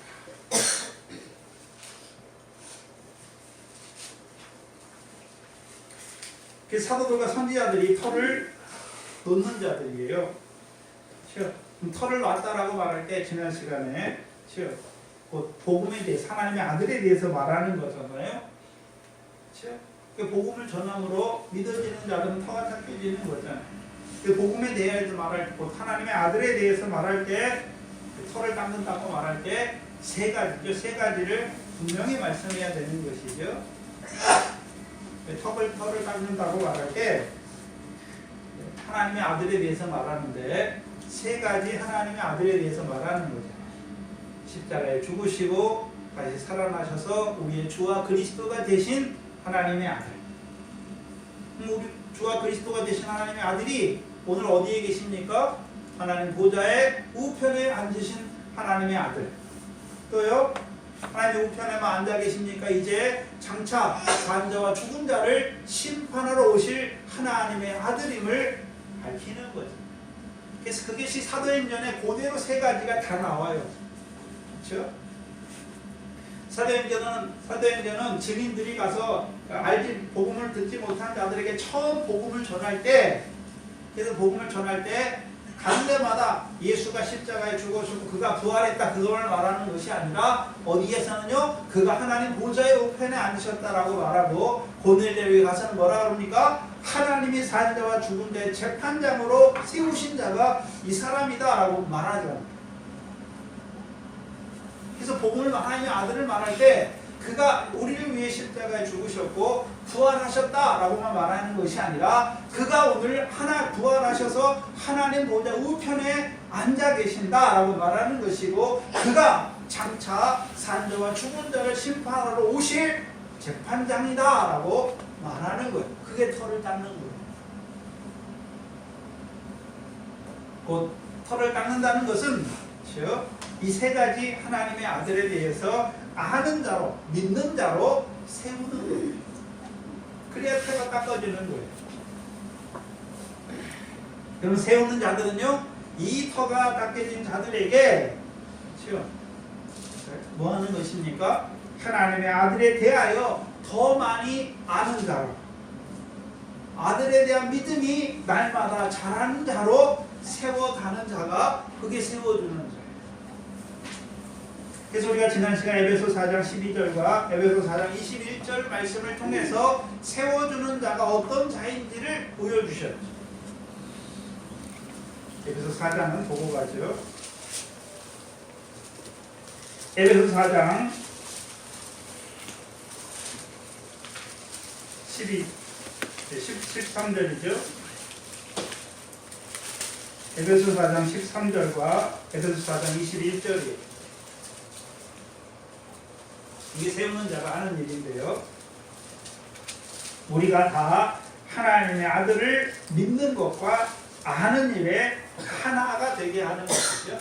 그 사도들과 선지자들이 터를 놓는 자들이에요. 터를 놨다라고 말할 때 지난 시간에 복음에 대해서 하나님의 아들에 대해서 말하는 거잖아요. 그 복음을 전함으로 믿어지는 자들은 터가 닦여지는 거잖아요. 그 복음에 대해서 말할 때, 하나님의 아들에 대해서 말할 때, 터를 닦는다고 말할 때 세 가지죠. 세 가지를 분명히 말씀해야 되는 것이죠. 터를 닦는다고 말할 때 하나님의 아들에 대해서 말하는데 세 가지 하나님의 아들에 대해서 말하는 거죠. 십자가에 죽으시고 다시 살아나셔서 우리의 주와 그리스도가 되신 하나님의 아들. 우리 주와 그리스도가 되신 하나님의 아들이 오늘 어디에 계십니까? 하나님 보좌의 우편에 앉으신 하나님의 아들. 또요? 하나님 우편에만 앉아 계십니까? 이제 장차 산자와 죽은 자를 심판하러 오실 하나님의 아들임을 밝히는 거죠. 그래서 그것이 사도행전에 그대로 세 가지가 다 나와요. 그렇죠? 사도행전은 증인들이 가서 복음을 듣지 못한 자들에게 처음 복음을 전할 때, 그래서 복음을 전할 때 가는 데마다 예수가 십자가에 죽으시고 그가 부활했다 그걸 말하는 것이 아니라 어디에서는요 그가 하나님 보좌의 우편에 앉으셨다라고 말하고 고넬료에 가서는 뭐라 그럽니까? 하나님이 산 자와 죽은 자의 재판장으로 세우신 자가 이 사람이다 라고 말하죠. 그래서 복음을 하나님의 아들을 말할 때 그가 우리를 위해 십자가에 죽으셨고 부활하셨다라고만 말하는 것이 아니라 그가 오늘 부활하셔서 하나님 보좌 우편에 앉아 계신다라고 말하는 것이고 그가 장차 산자와 죽은 자를 심판하러 오실 재판장이다라고 말하는 거예요. 그게 터를 닦는 거예요. 곧 터를 닦는다는 것은 이 세 가지 하나님의 아들에 대해서 아는 자로, 믿는 자로 세우는 거예요. 그래야 터가 닦아지는 거예요. 그럼 세우는 자들은요, 이 터가 닦여진 자들에게 뭐 하는 것입니까? 하나님의 아들에 대하여 더 많이 아는 자로, 아들에 대한 믿음이 날마다 자라는 자로 세워가는 자가 그게 세워주는 자예요. 그래서 우리가 지난 시간 에베소 4장 12절과 에베소 4장 21절 말씀을 통해서 세워주는 자가 어떤 자인지를 보여주셨죠. 에베소 4장은 보고 가죠. 에베소 4장 13절이죠. 에베소 4장 13절과 에베소 4장 21절이에요. 이게 세우는 자가 하는 일인데요. 우리가 다 하나님의 아들을 믿는 것과 아는 일에 하나가 되게 하는 것이죠.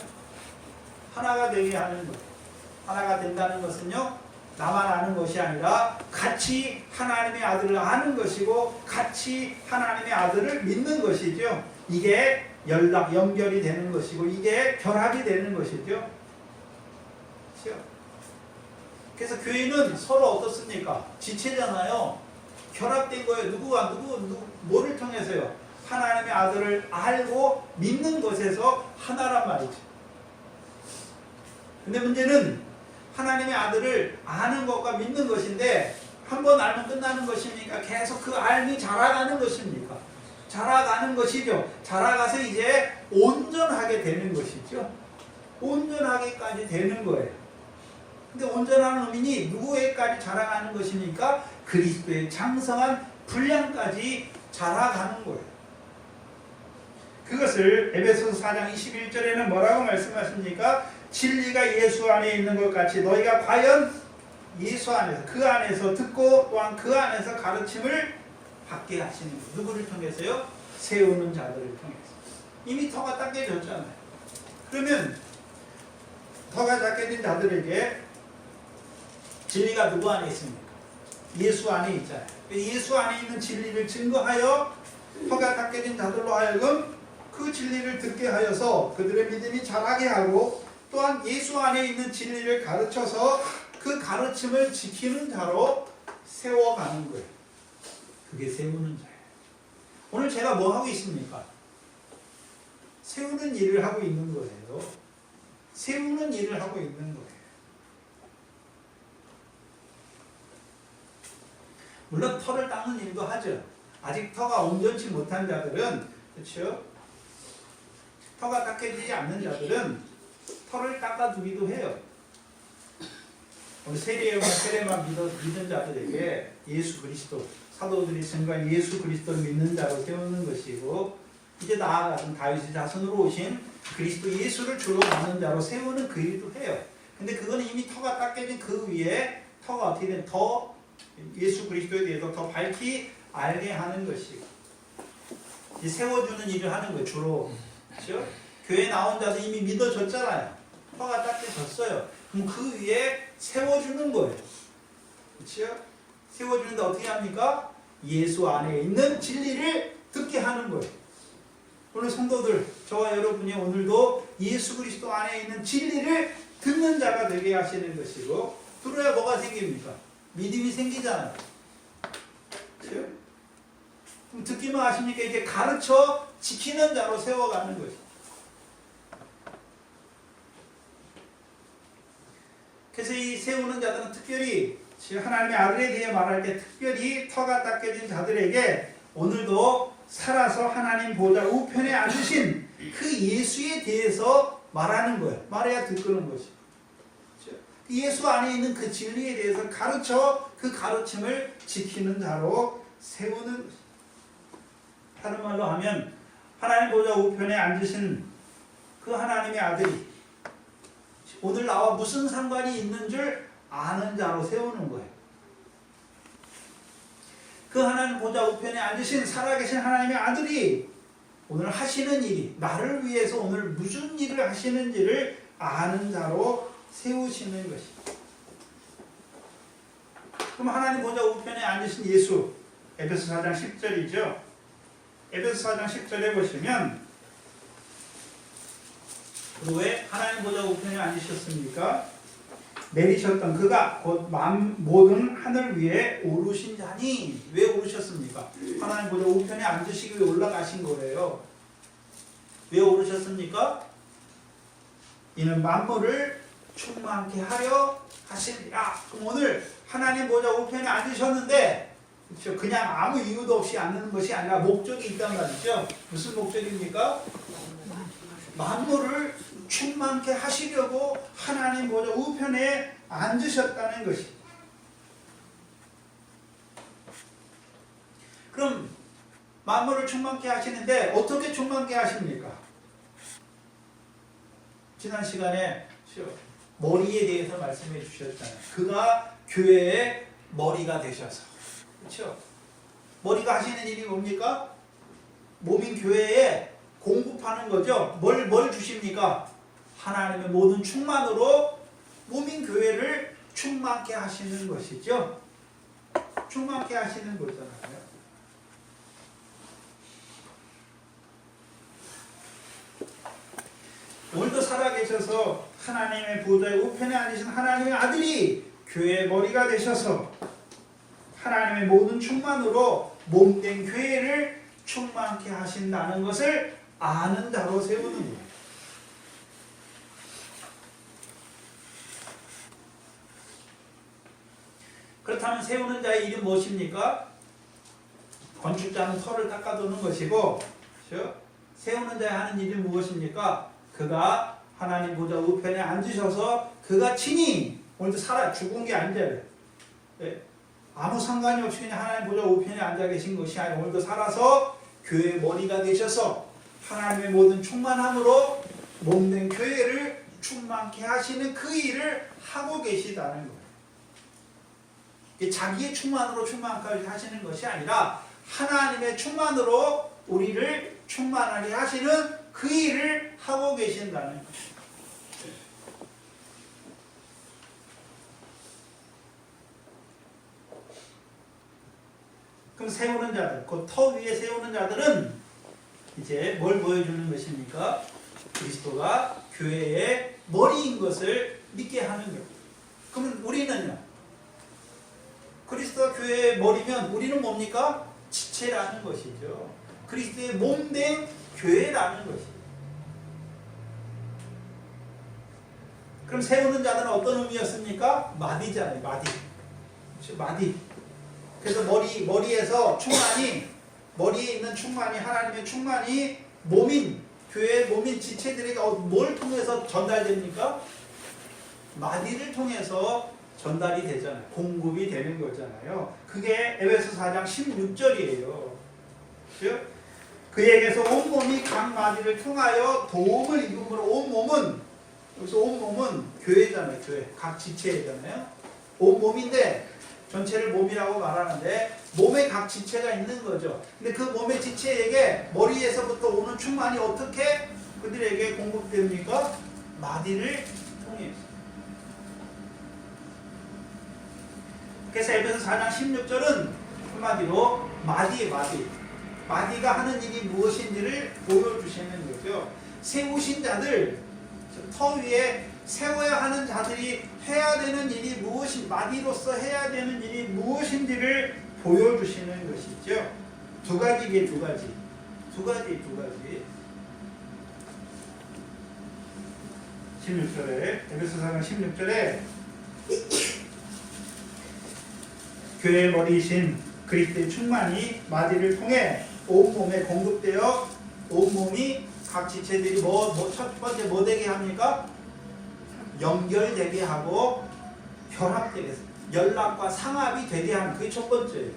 하나가 되게 하는 것. 하나가 된다는 것은요, 나만 아는 것이 아니라 같이 하나님의 아들을 아는 것이고 같이 하나님의 아들을 믿는 것이죠. 이게 연결이 되는 것이고 이게 결합이 되는 것이죠. 그렇죠? 그래서 교회는 서로 어떻습니까? 지체잖아요. 결합된 거예요. 누구와 뭐를 통해서요? 하나님의 아들을 알고 믿는 것에서 하나란 말이죠. 근데 문제는 하나님의 아들을 아는 것과 믿는 것인데 한 번 알면 끝나는 것입니까? 계속 그 알미 자라가는 것입니까? 자라가는 것이죠. 자라가서 이제 온전하게 되는 것이죠. 온전하게까지 되는 거예요. 근데 온전한 의미는 누구에까지 자라가는 것입니까? 그리스도의 장성한 분량까지 자라가는 거예요. 그것을 에베소서 4장 21절에는 뭐라고 말씀하십니까? 진리가 예수 안에 있는 것 같이 너희가 과연 예수 안에서 그 안에서 듣고 또한 그 안에서 가르침을 받게 하시는 거예요. 누구를 통해서요? 세우는 자들을 통해서. 이미 터가 딱 깨졌잖아요. 그러면 터가 딱 깨진 자들에게 진리가 누구 안에 있습니까? 예수 안에 있잖아요. 예수 안에 있는 진리를 증거하여 터가 딱 깨진 자들로 하여금 그 진리를 듣게 하여서 그들의 믿음이 자라게 하고 또한 예수 안에 있는 진리를 가르쳐서 그 가르침을 지키는 자로 세워가는 거예요. 그게 세우는 자예요. 오늘 제가 뭐 하고 있습니까? 세우는 일을 하고 있는 거예요. 세우는 일을 하고 있는 거예요. 물론 털을 닦는 일도 하죠. 아직 터가 온전치 못한 자들은, 그렇죠? 터가 닦여지지 않는 자들은 털을 닦아두기도 해요. 우리 세례만 믿은 자들에게 예수 그리스도, 사도들이 증거한 예수 그리스도를 믿는 자로 세우는 것이고, 이제 나아가는 다윗의 자손으로 오신 그리스도 예수를 주로 받는 자로 세우는 그 일도 해요. 근데 그거는 이미 터가 닦여진 그 위에 터가 어떻게 된 더 예수 그리스도에 대해서 더 밝히 알게 하는 것이고, 이제 세워주는 일을 하는 거예요. 주로. 그렇죠? 교회 나온 자도 이미 믿어졌잖아요. 터가 닦여졌어요. 그럼 그 위에 세워주는 거예요. 그렇죠? 세워주는데 어떻게 합니까? 예수 안에 있는 진리를 듣게 하는 거예요. 오늘 성도들, 저와 여러분이 오늘도 예수 그리스도 안에 있는 진리를 듣는 자가 되게 하시는 것이고, 들어야 뭐가 생깁니까? 믿음이 생기잖아요. 그렇죠? 그럼 듣기만 하십니까? 이게 가르쳐 지키는 자로 세워가는 것이죠. 그래서 이 세우는 자들은 특별히 하나님의 아들에 대해 말할 때 특별히 터가 닦여진 자들에게 오늘도 살아서 하나님 보좌 우편에 앉으신 그 예수에 대해서 말하는 거예요. 말해야 듣는 것이. 예수 안에 있는 그 진리에 대해서 가르쳐 그 가르침을 지키는 자로 세우는 것입니다. 다른 말로 하면 하나님 보좌 우편에 앉으신 그 하나님의 아들이 오늘 나와 무슨 상관이 있는 줄 아는 자로 세우는 거예요. 그 하나님 보좌 우편에 앉으신 살아계신 하나님의 아들이 오늘 하시는 일이 나를 위해서 오늘 무슨 일을 하시는지를 아는 자로 세우시는 것입니다. 그럼 하나님 보좌 우편에 앉으신 예수, 에베소 4장 10절이죠. 에베소 4장 10절에 보시면 왜 하나님 보좌 우편에 앉으셨습니까? 내리셨던 그가 곧 모든 하늘 위에 오르신 자니. 왜 오르셨습니까? 하나님 보좌 우편에 앉으시기 위해 올라가신 거예요. 왜 오르셨습니까? 이는 만물을 충만케 하려 하시리라. 그럼 오늘 하나님 보좌 우편에 앉으셨는데, 그렇죠? 그냥 아무 이유도 없이 앉는 것이 아니라 목적이 있단 말이죠. 무슨 목적입니까? 만물을 충만케 하시려고 하나님 보좌 우편에 앉으셨다는 것이. 그럼 만물을 충만케 하시는데 어떻게 충만케 하십니까? 지난 시간에 머리에 대해서 말씀해 주셨잖아요. 그가 교회의 머리가 되셔서. 그렇죠? 머리가 하시는 일이 뭡니까? 몸인 교회에 공급하는 거죠. 뭘 주십니까? 하나님의 모든 충만으로 몸인 교회를 충만케 하시는 것이죠. 충만케 하시는 거잖아요. 오늘도 살아계셔서 하나님의 보좌의 우편에 앉으신 하나님의 아들이 교회의 머리가 되셔서 하나님의 모든 충만으로 몸된 교회를 충만케 하신다는 것을 아는 자로 세우는 거예요. 그렇다면 세우는 자의 일은 무엇입니까? 건축자는 터를 닦아두는 것이고, 그렇죠? 세우는 자의 하는 일은 무엇입니까? 그가 하나님 보좌 우편에 앉으셔서 그가 친히 오늘도 살아 죽은 게 아니잖아요. 네. 아무 상관이 없이 그냥 하나님 보좌 우편에 앉아 계신 것이 아니라 오늘도 살아서 교회의 머리가 되셔서 하나님의 모든 충만함으로 몸된 교회를 충만케 하시는 그 일을 하고 계시다는 거예요. 자기의 충만으로 충만하게 하시는 것이 아니라 하나님의 충만으로 우리를 충만하게 하시는 그 일을 하고 계신다는 거예요. 그럼 세우는 자들, 그 터 위에 세우는 자들은 이제 뭘 보여주는 것입니까? 그리스도가 교회의 머리인 것을 믿게 하는 거예요. 그러면 우리는요? 그리스도가 교회의 머리면 우리는 뭡니까? 지체라는 것이죠. 그리스도의 몸된 교회라는 것이죠. 그럼 세우는 자들은 어떤 의미였습니까? 마디잖아요. 마디. 그렇죠? 마디. 그래서 머리에서 충만이, 머리에 있는 충만이, 하나님의 충만이 몸인, 교회의 몸인 지체들에게 뭘 통해서 전달됩니까? 마디를 통해서 전달이 되잖아요. 공급이 되는 거잖아요. 그게 에베소 4장 16절이에요. 그렇죠? 그에게서 온몸이 각 마디를 통하여 도움을 입음으로, 온몸은, 여기서 온몸은 교회잖아요. 교회. 각 지체잖아요. 온몸인데 전체를 몸이라고 말하는데 몸에 각 지체가 있는 거죠. 근데 그 몸의 지체에게 머리에서부터 오는 충만이 어떻게 그들에게 공급됩니까? 마디를 통해서. 그래서 에베소 4장 16절은 한마디로 마디가 하는 일이 무엇인지를 보여주시는 거죠. 세우신 자들, 터 위에 세워야 하는 자들이 해야 되는 일이 무엇인, 마디로서 해야 되는 일이 무엇인지를 보여주시는 것이죠. 두 가지게 두 가지. 16절에, 에베소 4장 16절에 교회의 머리이신 그리스도의 충만이 마디를 통해 온몸에 공급되어 온몸이 각 지체들이 첫 번째 뭐 되게 합니까? 연결되게 하고 결합되게, 연락과 상합이 되게 하는, 그게 첫 번째예요.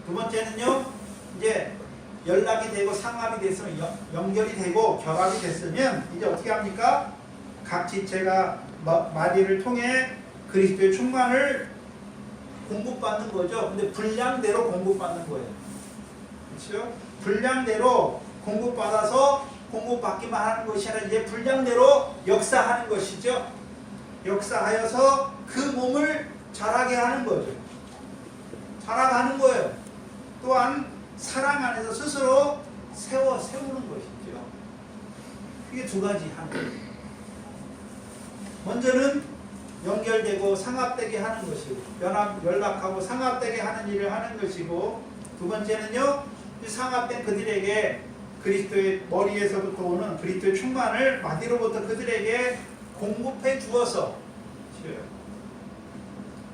두 번째는요, 이제 연락이 되고 상합이 됐으면, 연결이 되고 결합이 됐으면 이제 어떻게 합니까? 각 지체가 마디를 통해 그리스도의 충만을 공급받는 거죠. 근데 분량대로 공급받는 거예요. 그렇죠? 분량대로 공급받아서 공급받기만 하는 것이 아니라 이제 분량대로 역사하는 것이죠. 역사하여서 그 몸을 자라게 하는 거죠. 자라가는 거예요. 또한 사랑 안에서 스스로 세우는 것이죠. 이게 두 가지 하는 거예요. 먼저는 연결되고 상합되게 하는 것이고, 연락하고 상합되게 하는 일을 하는 것이고, 두 번째는요, 이 상합된 그들에게 그리스도의 머리에서부터 오는 그리스도의 충만을 마디로부터 그들에게 공급해 주어서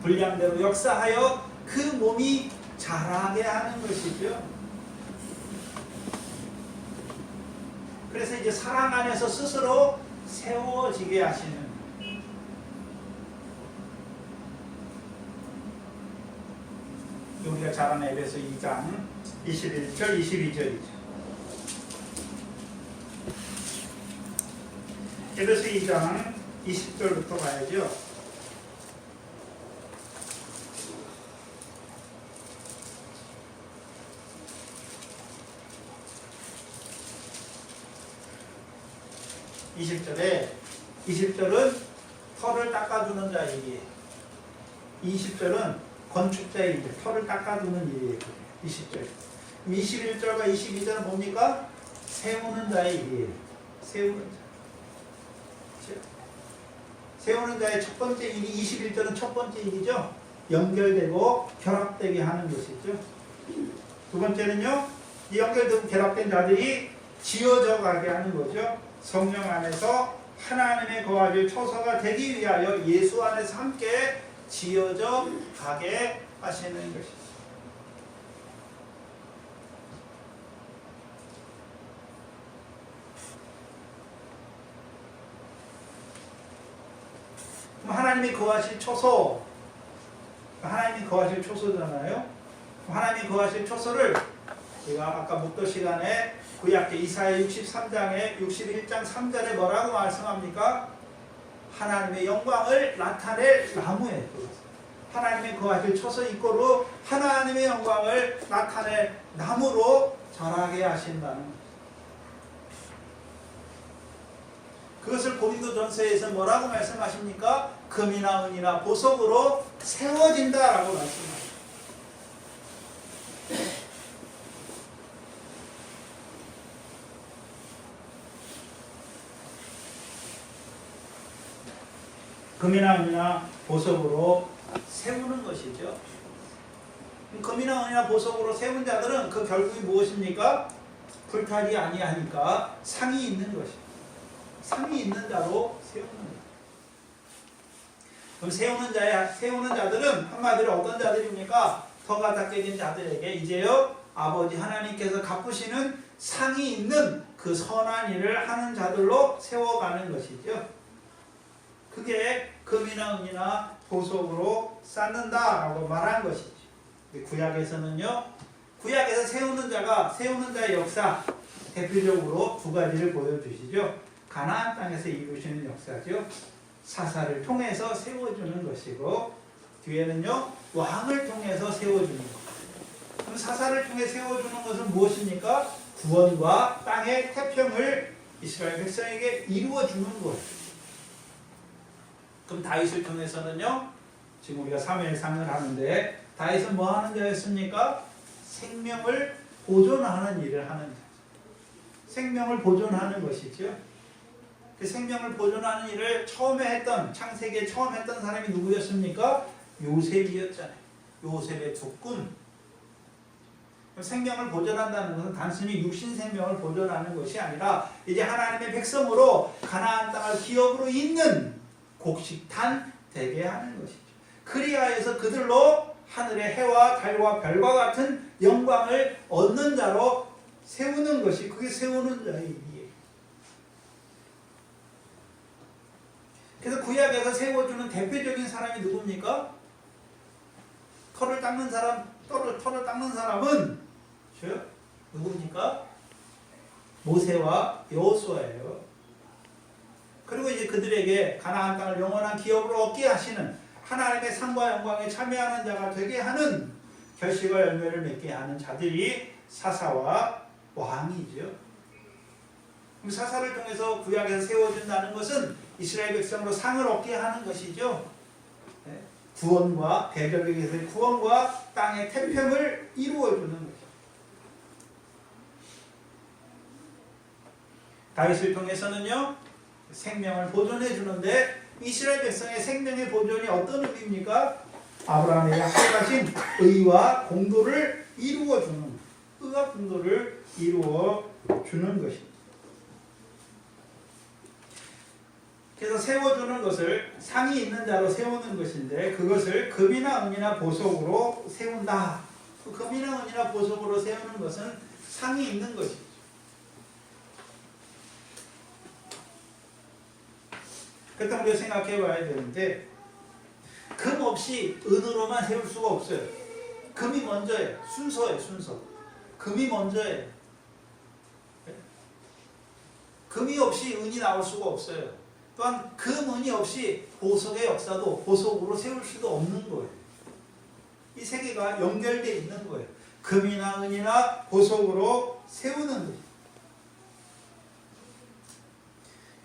분량대로 역사하여 그 몸이 자라게 하는 것이죠. 그래서 이제 사랑 안에서 스스로 세워지게 하시는, 우리가 잘 아는 에베소 2장 21절 22절이죠. 에베소 2장 20절부터 가야죠. (20절에) 20절은 털을 닦아주는 자이기에, 20절은 건축자의 일, 털을 닦아주는 일이에요. 20절. 21절과 22절은 뭡니까? 세우는 자의 일이에요. 세우는 자. 세우는 자의 첫 번째 일이 21절은 첫 번째 일이죠. 연결되고 결합되게 하는 것이죠. 두 번째는요, 이 연결되고 결합된 자들이 지어져 가게 하는 거죠. 성령 안에서 하나님의 거하실 초소가 되기 위하여 예수 안에서 함께 지어져 가게 하시는 것이죠. 하나님이 거하실 초소, 하나님이 거하실 초소잖아요. 하나님이 거하실 초소를 제가 아까 묵도 시간에 구약계 이사야 63장에 61장 3절에 뭐라고 말씀합니까? 하나님의 영광을 나타낼 나무에, 하나님의 거하실 초소 이꼬로 하나님의 영광을 나타낼 나무로 자라게 하신다는 거죠. 그것을 고린도전서에서 뭐라고 말씀하십니까? 금이나 은이나 보석으로 세워진다라고 말씀하십니다. 금이나 은이나 보석으로 세우는 것이죠. 금이나 은이나 보석으로 세운 자들은 그 결국이 무엇입니까? 불탈이 아니하니까 상이 있는 것입니다. 상이 있는 자로 세우는 것. 그럼 세우는 자들은 한마디로 어떤 자들입니까? 터가 다 깨진 자들에게 이제요 아버지 하나님께서 갚으시는 상이 있는 그 선한 일을 하는 자들로 세워가는 것이죠. 그게 금이나 은이나 보석으로 쌓는다라고 말한 것이죠. 구약에서는요, 구약에서 세우는 자의 역사 대표적으로 두 가지를 보여주시죠. 가나안 땅에서 이루시는 역사죠. 사사를 통해서 세워주는 것이고, 뒤에는요 왕을 통해서 세워주는 것. 그럼 사사를 통해 세워주는 것은 무엇입니까? 구원과 땅의 태평을 이스라엘 백성에게 이루어주는 것. 그럼 다윗을 통해서는요, 지금 우리가 사무엘상을 하는데 다윗은 뭐 하는 자였습니까? 생명을 보존하는 일을 하는 자. 생명을 보존하는 것이죠. 그 생명을 보존하는 일을 처음에 했던, 창세기에 처음 했던 사람이 누구였습니까? 요셉이었잖아요. 요셉의 두 꿈. 생명을 보존한다는 것은 단순히 육신 생명을 보존하는 것이 아니라 이제 하나님의 백성으로 가나안 땅을 기업으로 잇는 곡식탄 되게 하는 것이죠. 그리하여서 그들로 하늘의 해와 달과 별과 같은 영광을 얻는 자로 세우는 것이, 그게 세우는 자의 일이에요. 그래서 구약에서 세워주는 대표적인 사람이 누굽니까? 털을 닦는 사람은 누굽니까? 모세와 여호수아예요. 그리고 이제 그들에게 가나안 땅을 영원한 기업으로 얻게 하시는, 하나님의 상과 영광에 참여하는 자가 되게 하는, 결실과 열매를 맺게 하는 자들이 사사와 왕이죠. 그럼 사사를 통해서 구약에서 세워준다는 것은 이스라엘 백성으로 상을 얻게 하는 것이죠. 구원과, 대적에게서의 구원과 땅의 태평을 이루어주는 것이죠. 다윗을 통해서는요 생명을 보존해 주는데 이스라엘 백성의 생명의 보존이 어떤 의미입니까? 아브라함에게 허락하신 의와 공도를 이루어 주는 의와 공도를 이루어 주는 것입니다. 그래서 세워주는 것을 상이 있는 자로 세우는 것인데 그것을 금이나 은이나 보석으로 세운다. 그 금이나 은이나 보석으로 세우는 것은 상이 있는 것이죠. 그렇다면 우리가 생각해 봐야 되는데 금 없이 은으로만 세울 수가 없어요. 금이 먼저예요. 순서예요. 순서. 금이 먼저예요. 금이 없이 은이 나올 수가 없어요. 또한 금, 은이 없이 보석의 역사도 보석으로 세울 수도 없는 거예요. 이 세 개가 연결되어 있는 거예요. 금이나 은이나 보석으로 세우는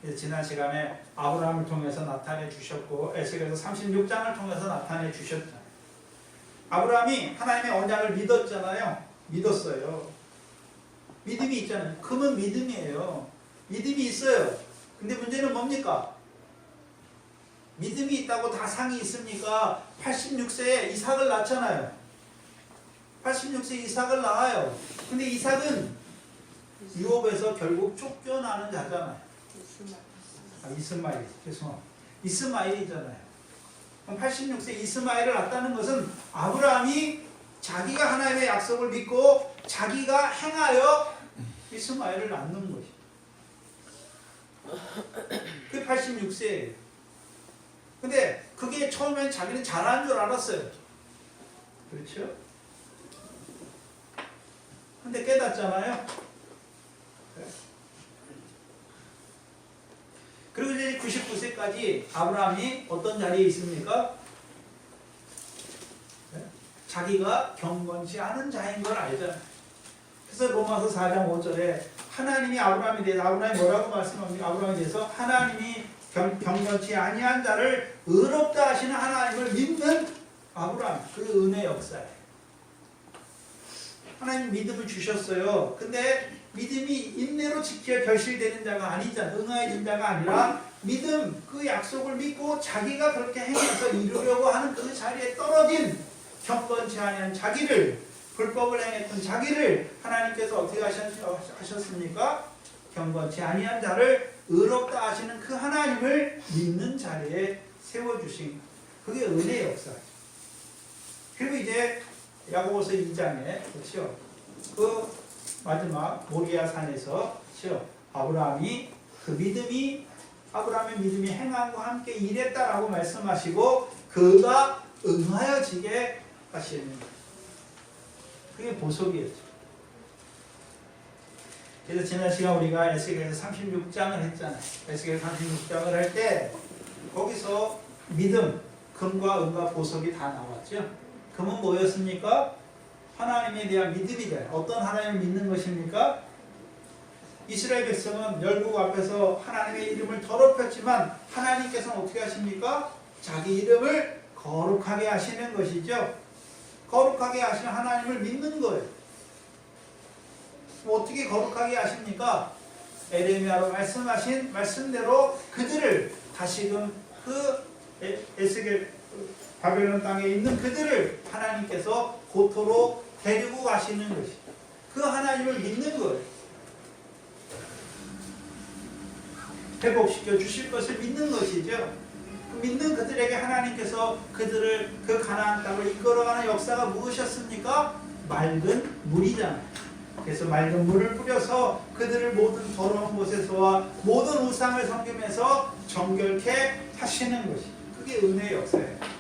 거예요. 지난 시간에 아브라함을 통해서 나타내 주셨고 에스겔서 36장을 통해서 나타내 주셨잖아요. 아브라함이 하나님의 언약을 믿었잖아요. 믿었어요. 믿음이 있잖아요. 금은 믿음이에요. 믿음이 있어요. 근데 문제는 뭡니까? 믿음이 있다고 다 상이 있습니까? 86세에 이삭을 낳잖아요. 86세에 이삭을 낳아요. 근데 이삭은 유업에서 결국 쫓겨나는 자잖아요. 이스마엘. 죄송합니다. 이스마엘이잖아요. 그럼 86세 이스마엘을 낳았다는 것은 아브라함이 자기가 하나님의 약속을 믿고 자기가 행하여 이스마엘을 낳는 것이. 그게 86세예요. 근데 그게 처음엔 자기는 잘하는 줄 알았어요. 그렇죠? 근데 깨닫잖아요. 그리고 이제 99세까지 아브라함이 어떤 자리에 있습니까? 자기가 경건치 않은 자인 걸 알잖아요. 그래서 로마서 4장 5절에 하나님이 아브라함에 대해서 아브라함이 뭐라고 말씀합니까? 아브라함에 대해서 하나님이 경건치 아니한 자를 의롭다 하시는 하나님을 믿는 아브라함, 그 은혜 역사예요. 하나님 믿음을 주셨어요. 근데 믿음이 인내로 지켜 결실되는 자가 아니잖아. 응하여진 자가 아니라 믿음, 그 약속을 믿고 자기가 그렇게 행해서 이루려고 하는 그 자리에 떨어진 경건치 아니한 자기를, 불법을 행했던 자기를 하나님께서 어떻게 하셨습니까? 경건치 아니한 자를 의롭다 하시는 그 하나님을 믿는 자리에 세워주신, 그게 은혜의 역사죠. 그리고 이제 야고보서 2장에 그렇죠? 그 마지막 모리아 산에서 그렇죠? 아브라함의 믿음이 행함과 함께 일했다라고 말씀하시고 그가 응하여지게 하시는 거예요. 그게 보석이었죠. 그래서 지난 시간 우리가 에스겔서 36장을 했잖아요. 에스겔 36장을 할 때 거기서 믿음, 금과 은과 보석이 다 나왔죠. 금은 뭐였습니까? 하나님에 대한 믿음이다. 어떤 하나님을 믿는 것입니까? 이스라엘 백성은 열국 앞에서 하나님의 이름을 더럽혔지만 하나님께서는 어떻게 하십니까? 자기 이름을 거룩하게 하시는 것이죠. 거룩하게 하시는 하나님을 믿는 거예요. 어떻게 거룩하게 하십니까? 에레미야로 말씀하신 말씀대로 그들을 다시금 그 에스겔 바벨론 땅에 있는 그들을 하나님께서 고토로 데리고 가시는 것이, 그 하나님을 믿는 거예요. 회복시켜 주실 것을 믿는 것이죠. 믿는 그들에게 하나님께서 그들을 그 가나안 땅을 이끌어가는 역사가 무엇이었습니까? 맑은 물이잖아요. 그래서 맑은 물을 뿌려서 그들을 모든 더러운 곳에서와 모든 우상을 섬기면서 정결케 하시는 것이, 그게 은혜의 역사예요.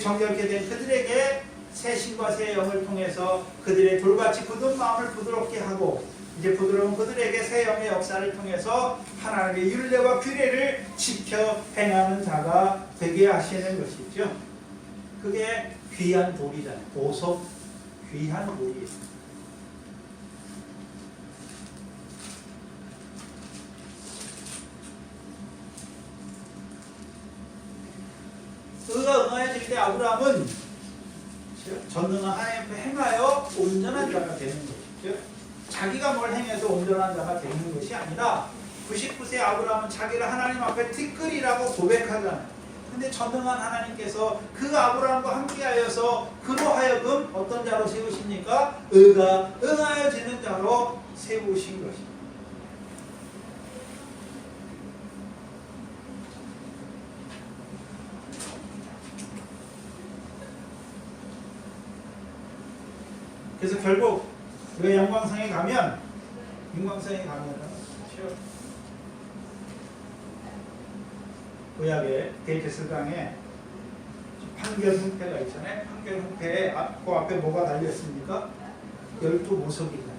정결케 된 그들에게 새 신과 새 영을 통해서 그들의 돌같이 굳은 마음을 부드럽게 하고 이제 부드러운 그들에게 새 영의 역사를 통해서 하나님의 율례와 규례를 지켜 행하는 자가 되게 하시는 것이죠. 그게 귀한 돌이잖아요. 보석, 귀한 돌이에요. 의가 응하여질 때 아브라함은 전능한 하나님 앞에 행하여 온전한 자가 되는 것이죠. 자기가 뭘 행해서 온전한 자가 되는 것이 아니라 99세 아브라함은 자기를 하나님 앞에 티끌이라고 고백하잖아요. 근데 전능한 하나님께서 그 아브라함과 함께하여서 그로 하여금 어떤 자로 세우십니까? 의가 응하여지는 자로 세우신 것입니다. 그래서 결국 그 영광성에 가면 구약의 대제사장에 판결 흉패가 있잖아요. 판결 흉패에 그 앞에 뭐가 달렸습니까? 12보석이다.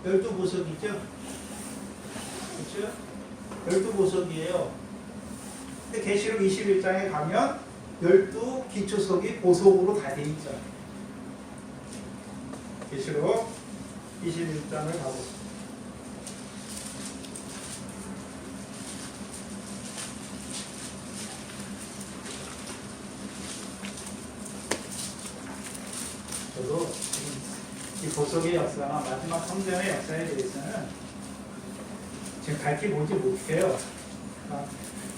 12보석이죠? 그렇죠? 12보석이에요. 근데 계시록 21장에 가면 12기초석이 보석으로 다 돼 있잖아요. 계시록 21장을 가보겠습니다. 저도 이 보석의 역사나 마지막 성전의 역사에 대해서는 지금 밝히 보지 못해요.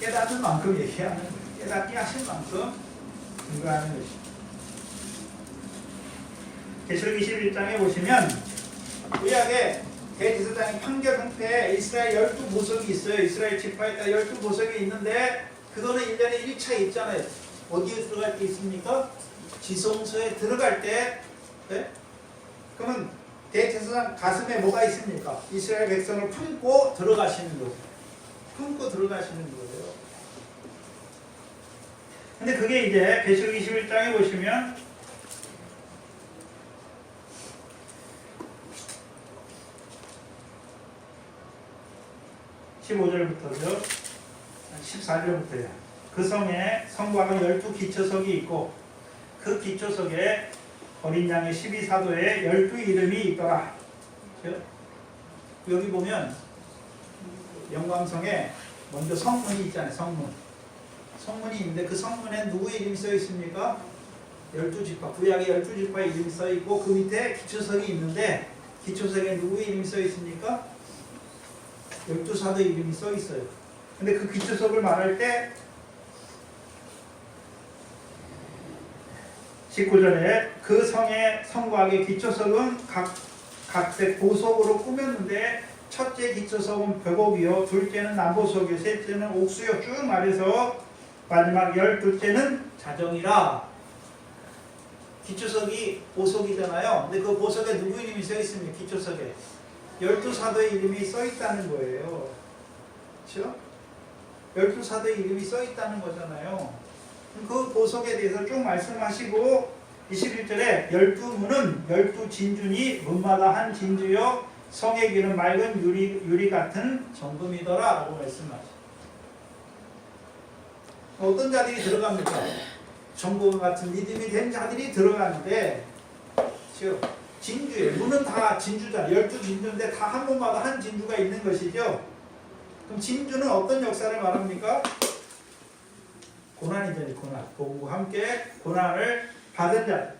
깨닫는 만큼 얘기하는 거예요. 깨닫게 하신 만큼 증거하는 것입니다. 계시록 21장에 보시면 구약에 대제사장이 판결 흉패에 이스라엘 12보석이 있어요. 이스라엘 지파에 따라 12보석이 있는데 그거는 1년에 1차 있잖아요. 어디에 들어갈 때 있습니까? 지성소에 들어갈 때, 네? 그러면 대제사장 가슴에 뭐가 있습니까? 이스라엘 백성을 품고 들어가시는 거죠. 품고 들어가시는 거예요. 근데 그게 이제 계시록 21장에 보시면 15절부터죠. 14절부터요. 그 성에 성곽은 12기초석이 있고 그 기초석에 어린 양의 12사도에 12이름이 있더라. 여기 보면 영광성에 먼저 성문이 있잖아요. 성문이 있는데 그 성문에 누구의 이름이 써 있습니까? 12지파, 구약의 12지파의 이름이 써 있고 그 밑에 기초석이 있는데 기초석에 누구의 이름이 써 있습니까? 12사도의 이름이 써 있어요. 근데 그 기초석을 말할 때 19절에 그 성의 성곽의 기초석은 각색 보석으로 꾸몄는데 첫째 기초석은 벽옥이요, 둘째는 남보석이요, 셋째는 옥수요, 쭉 말해서 마지막 12째는 자정이라. 기초석이 보석이잖아요. 근데 그 보석에 누구 이름이 써 있습니까? 기초석에 12사도의 이름이 써 있다는 거예요. 그렇죠? 12사도의 이름이 써 있다는 거잖아요. 그 보석에 대해서 쭉 말씀하시고 21절에 12문은 12진주니 문마다 한 진주요 성의 길은 맑은 유리 같은 정금이더라 라고 말씀하시죠. 어떤 자들이 들어갑니까? 정금 같은 믿음이 된 자들이 들어가는데 진주예요. 문은 다 진주잖아요. 12진주인데 다 한 문마다 한 진주가 있는 것이죠. 그럼 진주는 어떤 역사를 말합니까? 고난이잖아요. 고난. 복음과 함께 고난을 받은 자.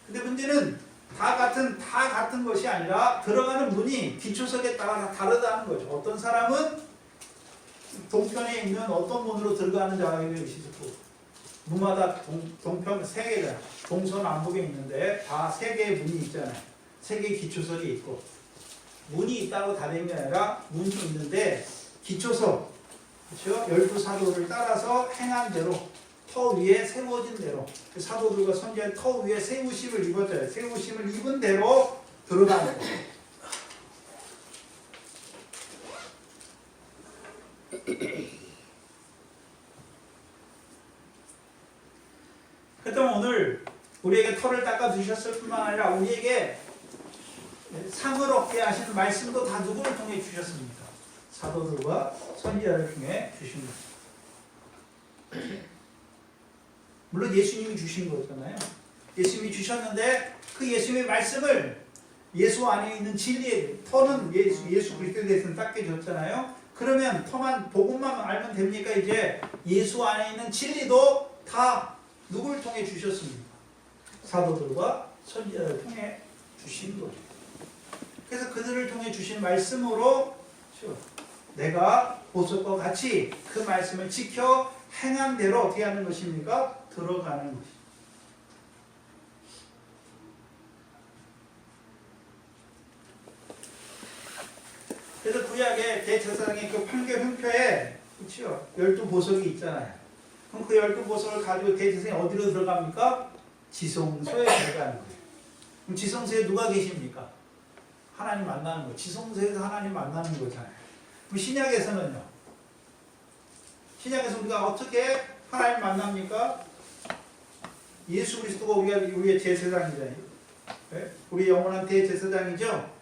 근데 문제는 다 같은 것이 아니라 들어가는 문이 기초석에 따라 다르다는 거죠. 어떤 사람은 동편에 있는 어떤 문으로 들어가는 자가 있고 문마다 동편 3개잖아요. 동서남북에 있는데 다 3개의 문이 있잖아요. 3개의 기초석이 있고 문이 있다고 다 된 게 아니라 문이 있는데 기초석, 그렇죠? 12사도를 따라서 행한 대로 터 위에 세워진 대로 그 사도들과 선지자의 터 위에 세우심을 입었잖아요. 세우심을 입은 대로 들어가는 거예요. 그렇다면 오늘 우리에게 터를 닦아 주셨을 뿐만 아니라 우리에게 상을 얻게 하시는 말씀도 다 누구를 통해 주셨습니까? 사도들과 선지자를 통해 주신 것입니다. 물론 예수님이 주신 거잖아요. 예수님이 주셨는데 그 예수님의 말씀을 예수 안에 있는 진리의 터는 예수 그리스도에 대해서는 닦게 줬잖아요. 그러면 터만 복음만 알면 됩니까? 이제 예수 안에 있는 진리도 다 누구를 통해 주셨습니까? 사도들과 선지자를 통해 주신 거죠. 그래서 그들을 통해 주신 말씀으로 내가 보석과 같이 그 말씀을 지켜 행한 대로 어떻게 하는 것입니까? 들어가는 것입니다. 그래서 구약의 대제사장의 그 판결 흉표에 그렇죠? 12보석이 있잖아요. 그럼 그 12보석을 가지고 대제사장이 어디로 들어갑니까? 지성소에 들어가는 거예요. 그럼 지성소에 누가 계십니까? 하나님 만나는 거. 지성소에서 하나님 만나는 거잖아요. 그럼 신약에서는요? 신약에서 우리가 어떻게 하나님 만납니까? 예수 그리스도가 우리의 제사장이잖아요. 네? 우리 영원한 대제사장이죠?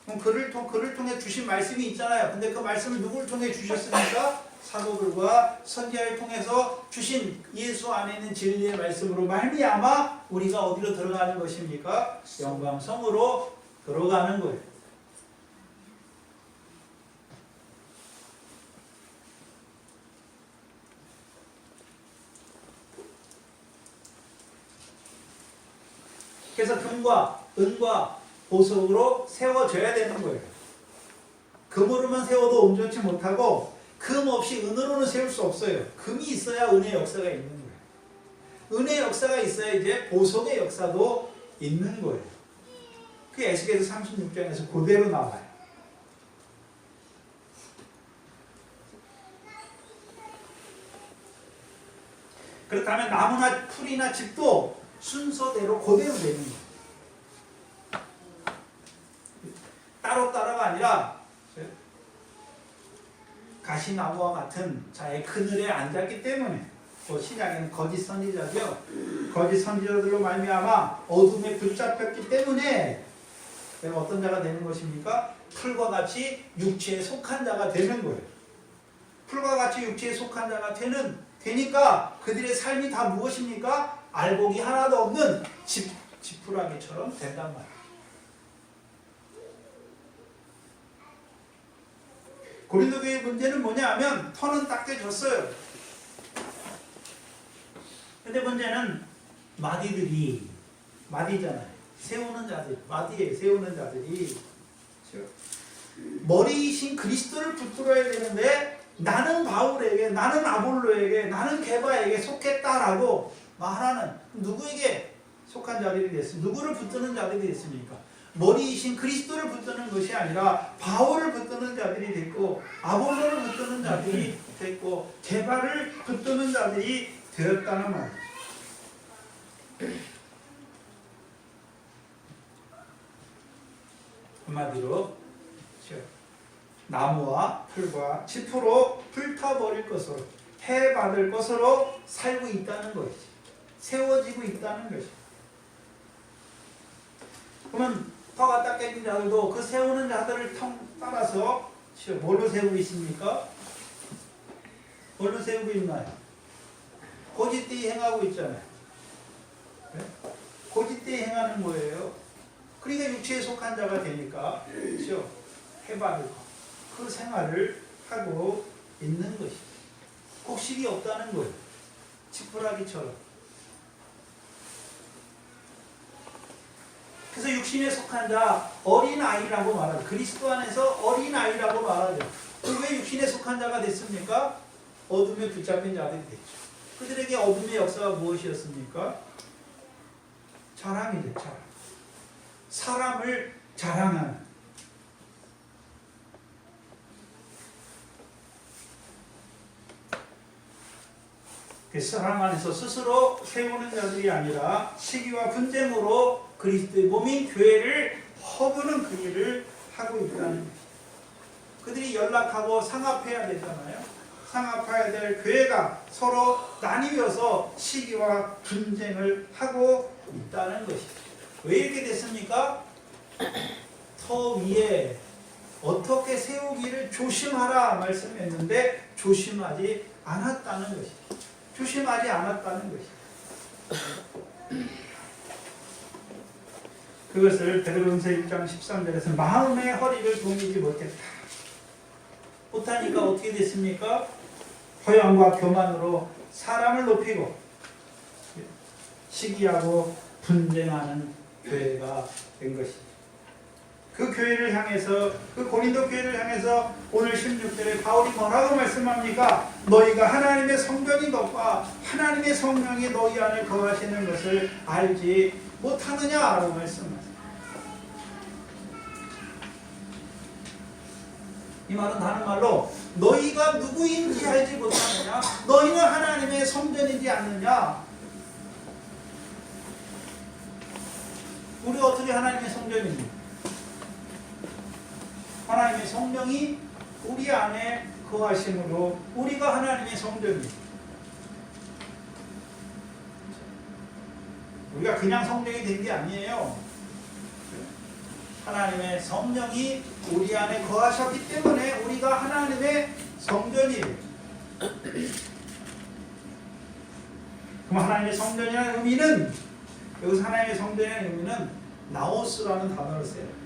그럼 그를 통해 주신 말씀이 있잖아요. 근데 그 말씀을 누구를 통해 주셨습니까? 사도들과 선지자를 통해서 주신 예수 안에 있는 진리의 말씀으로 말미암아 우리가 어디로 들어가는 것입니까? 영광성으로 들어가는 거예요. 그래서 금과 은과 보석으로 세워져야 되는 거예요. 금으로만 세워도 온전치 못하고 금 없이 은으로는 세울 수 없어요. 금이 있어야 은의 역사가 있는 거예요. 은의 역사가 있어야 이제 보석의 역사도 있는 거예요. 그게 에스겔서 36장에서 그대로 나와요. 그렇다면 나무나 풀이나 집도 순서대로 그대로 되는 거예요. 따로따로가 아니라 가시나무와 같은 자의 그늘에 앉았기 때문에 또 신약에는 거짓 선지자죠. 거짓 선지자들로 말미암아 어둠에 붙잡혔기 때문에 내가 어떤 자가 되는 것입니까? 풀과 같이 육체에 속한 자가 되는 거예요. 풀과 같이 육체에 속한 자가 되니까 그들의 삶이 다 무엇입니까? 알곡이 하나도 없는 지푸라기처럼 된단 말이에요. 고린도 교회의 문제는 뭐냐 하면 터는 딱 떼졌어요. 근데 문제는 마디잖아요. 세우는 자들, 마디에 세우는 자들이 머리이신 그리스도를 붙들어야 되는데 나는 바울에게, 나는 아볼로에게, 나는 게바에게 속했다라고 말하는 누구에게 속한 자들이 됐습니까? 누구를 붙드는 자들이 됐습니까? 머리이신 그리스도를 붙드는 것이 아니라 바울을 붙드는 자들이 됐고 아볼로를 붙드는 자들이 됐고 게바를 붙드는 자들이 되었다는 말이죠. 한마디로 나무와 풀과 짚으로 불타버릴 것으로 해받을 것으로 살고 있다는 것이지. 세워지고 있다는 것이지. 그러면 터가 딱 깨진 자들도 그 세우는 자들을 따라서 뭘로 세우고 있습니까? 뭘로 세우고 있나요? 고짓되이 행하고 있잖아요. 네? 고짓되이 행하는 거예요. 그러니까 육체에 속한 자가 되니까 그렇죠? 해받을 것. 그 생활을 하고 있는 것이죠. 곡식이 없다는 거예요. 지푸라기처럼. 그래서 육신에 속한 자 어린아이라고 말하죠. 그리스도 안에서 어린아이라고 말하죠. 왜 육신에 속한 자가 됐습니까? 어둠에 붙잡힌 자들이 됐죠. 그들에게 어둠의 역사가 무엇이었습니까? 자랑이죠. 자랑. 사람을 자랑하는. 그 사랑 안에서 스스로 세우는 자들이 아니라 시기와 분쟁으로 그리스도의 몸인 교회를 허브는 그 일을 하고 있다는 거예요. 그들이 연락하고 상합해야 되잖아요. 상합해야 될 교회가 서로 나뉘어서 시기와 분쟁을 하고 있다는 것이죠. 왜 이렇게 됐습니까? 터 위에 어떻게 세우기를 조심하라 말씀했는데 조심하지 않았다는 것이죠. 조심하지 않았다는 것이죠. 그것을 베드로전서 1장 13절에서 마음의 허리를 동이지 못했다. 못하니까 어떻게 됐습니까? 허영과 교만으로 사람을 높이고 시기하고 분쟁하는 교회가 된 것이죠. 그 교회를 향해서, 그 고린도 교회를 향해서 오늘 16절에 바울이 뭐라고 말씀합니까? 너희가 하나님의 성전인 것과 하나님의 성령이 너희 안에 거하시는 것을 알지 못하느냐라고 말씀합니다. 이 말은 다른 말로 너희가 누구인지 알지 못하느냐? 너희는 하나님의 성전이지 않느냐? 우리가 어떻게 하나님의 성전입니까? 하나님의 성령이 우리 안에 거하심으로 우리가 하나님의 성전입니다. 우리가 그냥 성령이 된 게 아니에요. 하나님의 성령이 우리 안에 거하셨기 때문에 우리가 하나님의 성전이에요. 그럼 하나님의 성전이라는 의미는, 여기서 하나님의 성전이라는 의미는 나오스라는 단어를 써요.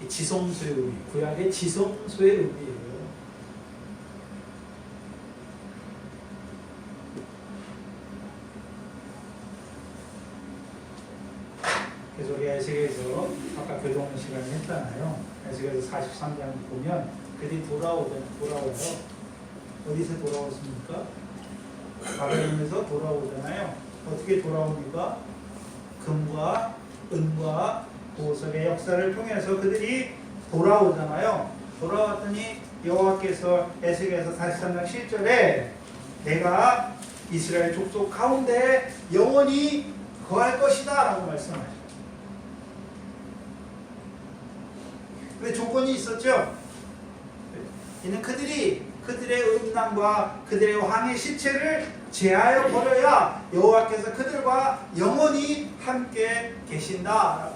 지성소의 의미, 구약의 지성소의 의미예요. 그래서 우리 에스겔에서 아까 교동 시간에 했잖아요. 에스겔에서 43장 보면 그들이 돌아오요. 어디서 돌아오십니까? 바벨론에서 돌아오잖아요. 어떻게 돌아옵니까? 금과 은과 보석의 역사를 통해서 그들이 돌아오잖아요. 돌아왔더니 여호와께서 에스겔에서 43장 7절에 내가 이스라엘 족속 가운데 영원히 거할 것이다 라고 말씀하셨어요. 근데 조건이 있었죠. 이는 그들의 음란과 그들의 왕의 시체를 제하여 버려야 여호와께서 그들과 영원히 함께 계신다.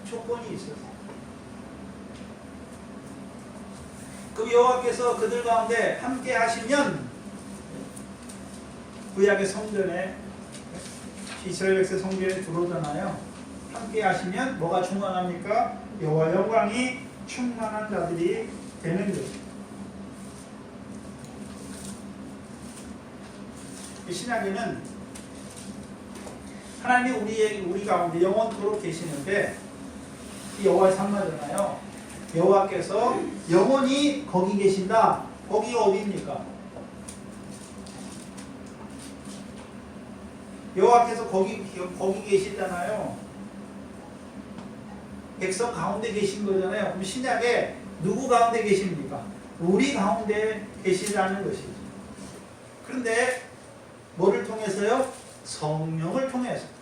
조건이 있었어요. 그 여호와께서 그들 가운데 함께 하시면 구약의 성전에 이스라엘 백성 성전에 들어오잖아요. 함께 하시면 뭐가 충만합니까? 여호와 영광이 충만한 자들이 되는 것입니다. 이 신약에는 하나님이 우리 가운데 영원토록 계시는데 이 여호와의 산마잖아요. 여호와께서 영원히 거기 계신다. 거기가 어디입니까? 여호와께서 거기 계시잖아요. 백성 가운데 계신 거잖아요. 그럼 신약에 누구 가운데 계십니까? 우리 가운데 계시다는 것이죠. 그런데 뭐를 통해서요? 성령을 통해서.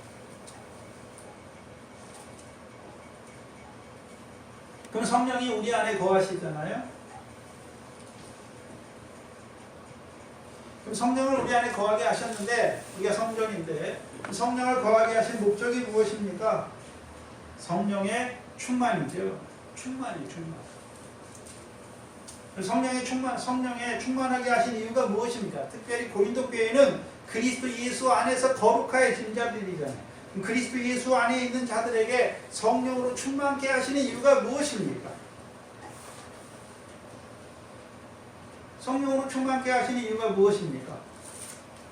그럼 성령이 우리 안에 거하시잖아요. 그럼 성령을 우리 안에 거하게 하셨는데 우리가 성전인데 성령을 거하게 하신 목적이 무엇입니까? 성령의 충만이죠. 충만. 성령에 충만하게 하신 이유가 무엇입니까? 특별히 고린도 교회는 그리스도 예수 안에서 거룩하신 자들이잖아요. 그리스도 예수 안에 있는 자들에게 성령으로 충만케 하시는 이유가 무엇입니까? 성령으로 충만케 하시는 이유가 무엇입니까?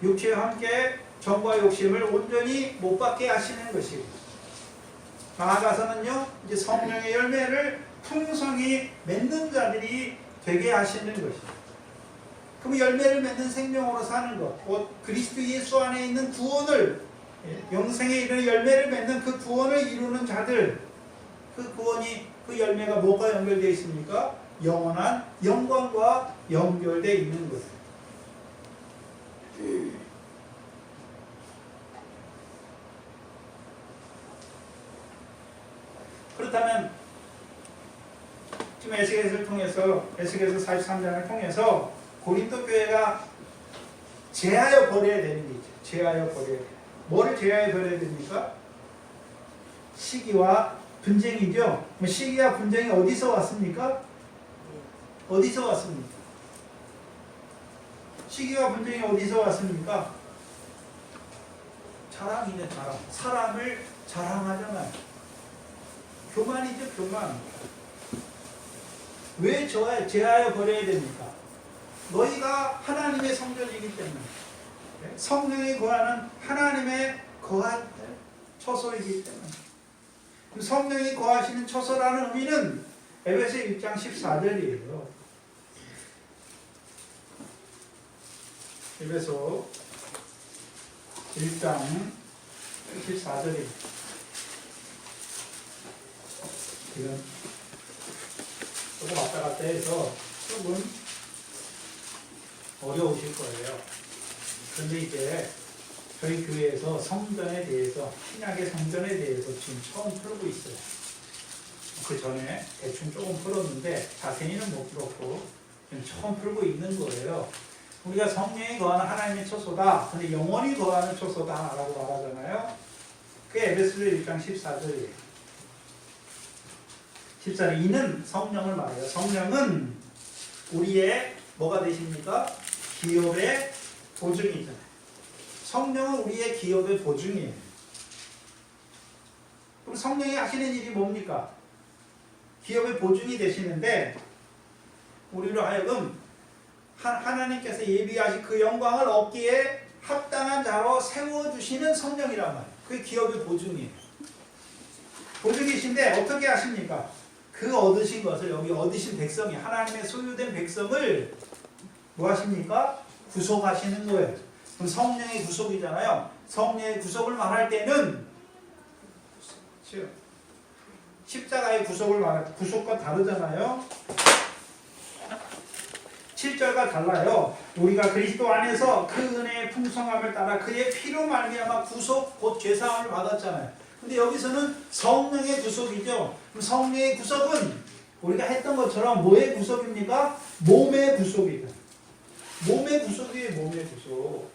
육체와 함께 정과 욕심을 온전히 못 받게 하시는 것이고, 나아가서는요, 이제 성령의 열매를 풍성히 맺는 자들이 되게 하시는 것이죠. 그럼 열매를 맺는 생명으로 사는 것, 곧 그리스도 예수 안에 있는 구원을, 영생에 이르는 열매를 맺는 그 구원을 이루는 자들, 그 구원이, 그 열매가 뭐가 연결되어 있습니까? 영원한 영광과 연결되어 있는 것이에요. 그렇다면 지금 에스겔서를 통해서, 에스겔서 43장을 통해서 고린도 교회가 제하여 버려야 되는 게 있죠. 제하여 버려야 돼요. 뭐를 제하여 버려야 됩니까? 시기와 분쟁이죠. 시기와 분쟁이 어디서 왔습니까? 어디서 왔습니까? 시기와 분쟁이 어디서 왔습니까? 자랑이네, 자랑. 사람을 자랑하잖아요. 교만이죠, 교만. 왜 제하여 버려야 됩니까? 너희가 하나님의 성전이기 때문에, 성령이 거하는 하나님의 거할 처소이기 때문에. 성령이 거하시는 처소라는 의미는 에베소 1장 14절이에요. 에베소 1장 14절입니다. 지금 조금 왔다 갔다 해서 조금 어려우실 거예요. 그런데 이제 저희 교회에서 성전에 대해서, 신약의 성전에 대해서 지금 처음 풀고 있어요. 그 전에 대충 조금 풀었는데 자세히는 못 풀었고 지금 처음 풀고 있는 거예요. 우리가 성령이 거하는 하나님의 처소다. 근데 영원히 거하는 처소다라고 말하잖아요. 그게 에베소서 1장 14절이에요. 14절 이는 성령을 말해요. 성령은 우리의 뭐가 되십니까? 기업의 보증이잖아요. 성령은 우리의 기업의 보증이에요. 그럼 성령이 하시는 일이 뭡니까? 기업의 보증이 되시는데 우리로 하여금 하나님께서 예비하신 그 영광을 얻기에 합당한 자로 세워주시는 성령이란 말이에요. 그게 기업의 보증이에요. 보증이신데 어떻게 하십니까? 그 얻으신 것을, 여기 얻으신 백성이, 하나님의 소유된 백성을 뭐 하십니까? 구속하시는 거예요. 그럼 성령의 구속이잖아요. 성령의 구속을 말할 때는 십자가의 구속을 말할 때 구속과 다르잖아요. 7절과 달라요. 우리가 그리스도 안에서 그 은혜의 풍성함을 따라 그의 피로 말미암아 구속 곧 죄사함을 받았잖아요. 근데 여기서는 성령의 구속이죠. 그럼 성령의 구속은 우리가 했던 것처럼 뭐의 구속입니까? 몸의 구속이다. 몸의 구속이에요. 몸의 구속.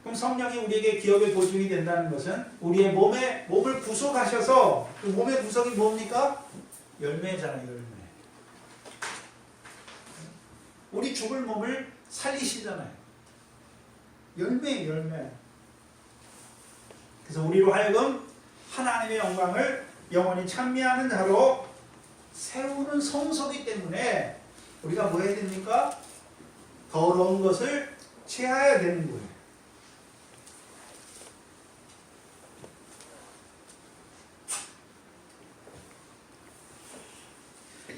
그럼 성령이 우리에게 기업의 보증이 된다는 것은 우리의 몸을 구속하셔서, 그 몸의 구속이 뭡니까? 열매잖아요. 열매. 우리 죽을 몸을 살리시잖아요. 열매. 그래서 우리로 하여금 하나님의 영광을 영원히 찬미하는 자로 세우는 성소이기 때문에 우리가 뭐 해야 됩니까? 더러운 것을 취해야 되는 거예요.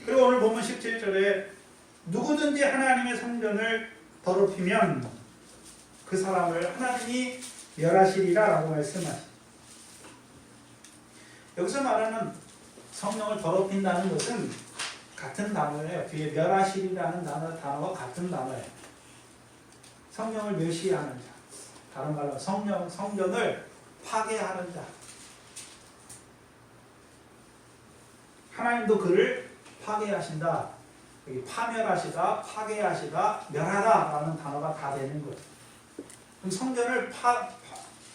그리고 오늘 본문 17절에 누구든지 하나님의 성전을 더럽히면 그 사람을 하나님이 멸하시리라 라고 말씀하십니다. 여기서 말하는 성령을 더럽힌다는 것은 같은 단어예요. 뒤에 멸하시리라는 단어와 같은 단어예요. 성령을 멸시하는 자. 다른 말로 성전을 파괴하는 자. 하나님도 그를 파괴하신다. 여기 파멸하시다, 파괴하시다, 멸하다라는 단어가 다 되는 거예요. 그럼 성전을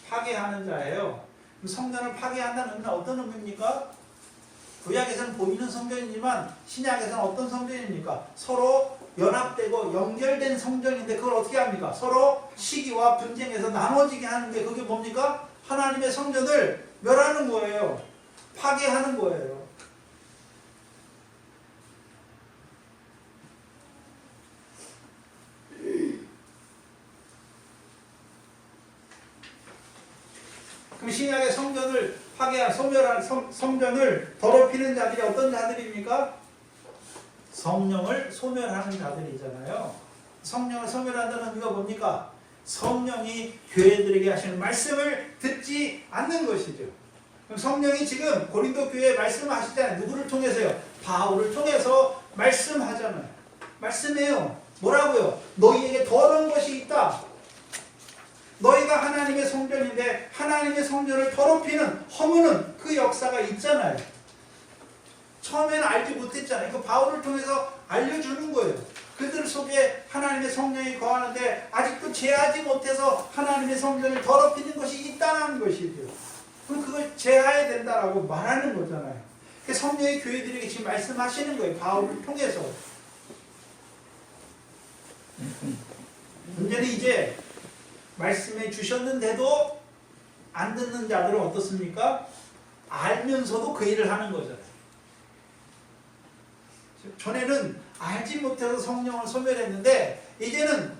파괴하는 자예요. 그럼 성전을 파괴한다는 의미는 어떤 의미입니까? 구약에서는 보이는 성전이지만 신약에서는 어떤 성전입니까? 서로 연합되고 연결된 성전인데 그걸 어떻게 합니까? 서로 시기와 분쟁에서 나눠지게 하는데 그게 뭡니까? 하나님의 성전을 멸하는 거예요. 파괴하는 거예요. 그럼 신약의 성전을 파괴한, 소멸한 성전을 더럽히는 자들이 어떤 자들입니까? 성령을 소멸하는 자들이잖아요. 성령을 소멸한다는 의미가 뭡니까? 성령이 교회들에게 하시는 말씀을 듣지 않는 것이죠. 그럼 성령이 지금 고린도 교회에 말씀하시잖아요. 누구를 통해서요? 바울을 통해서 말씀하잖아요. 말씀해요. 뭐라고요? 너희에게 더러운 것이 있다. 너희가 하나님의 성전인데 하나님의 성전을 더럽히는, 허무는 그 역사가 있잖아요. 처음에는 알지 못했잖아요. 그 바울을 통해서 알려주는 거예요. 그들 속에 하나님의 성령이 거하는데 아직도 제하지 못해서 하나님의 성전을 더럽히는 것이 있다는 것이죠. 그럼 그걸 제하해야 된다라고 말하는 거잖아요. 성령의 교회들에게 지금 말씀하시는 거예요. 바울을 통해서. 문제는 이제 말씀해 주셨는데도 안 듣는 자들은 어떻습니까? 알면서도 그 일을 하는 거잖아요. 전에는 알지 못해서 성령을 소멸했는데 이제는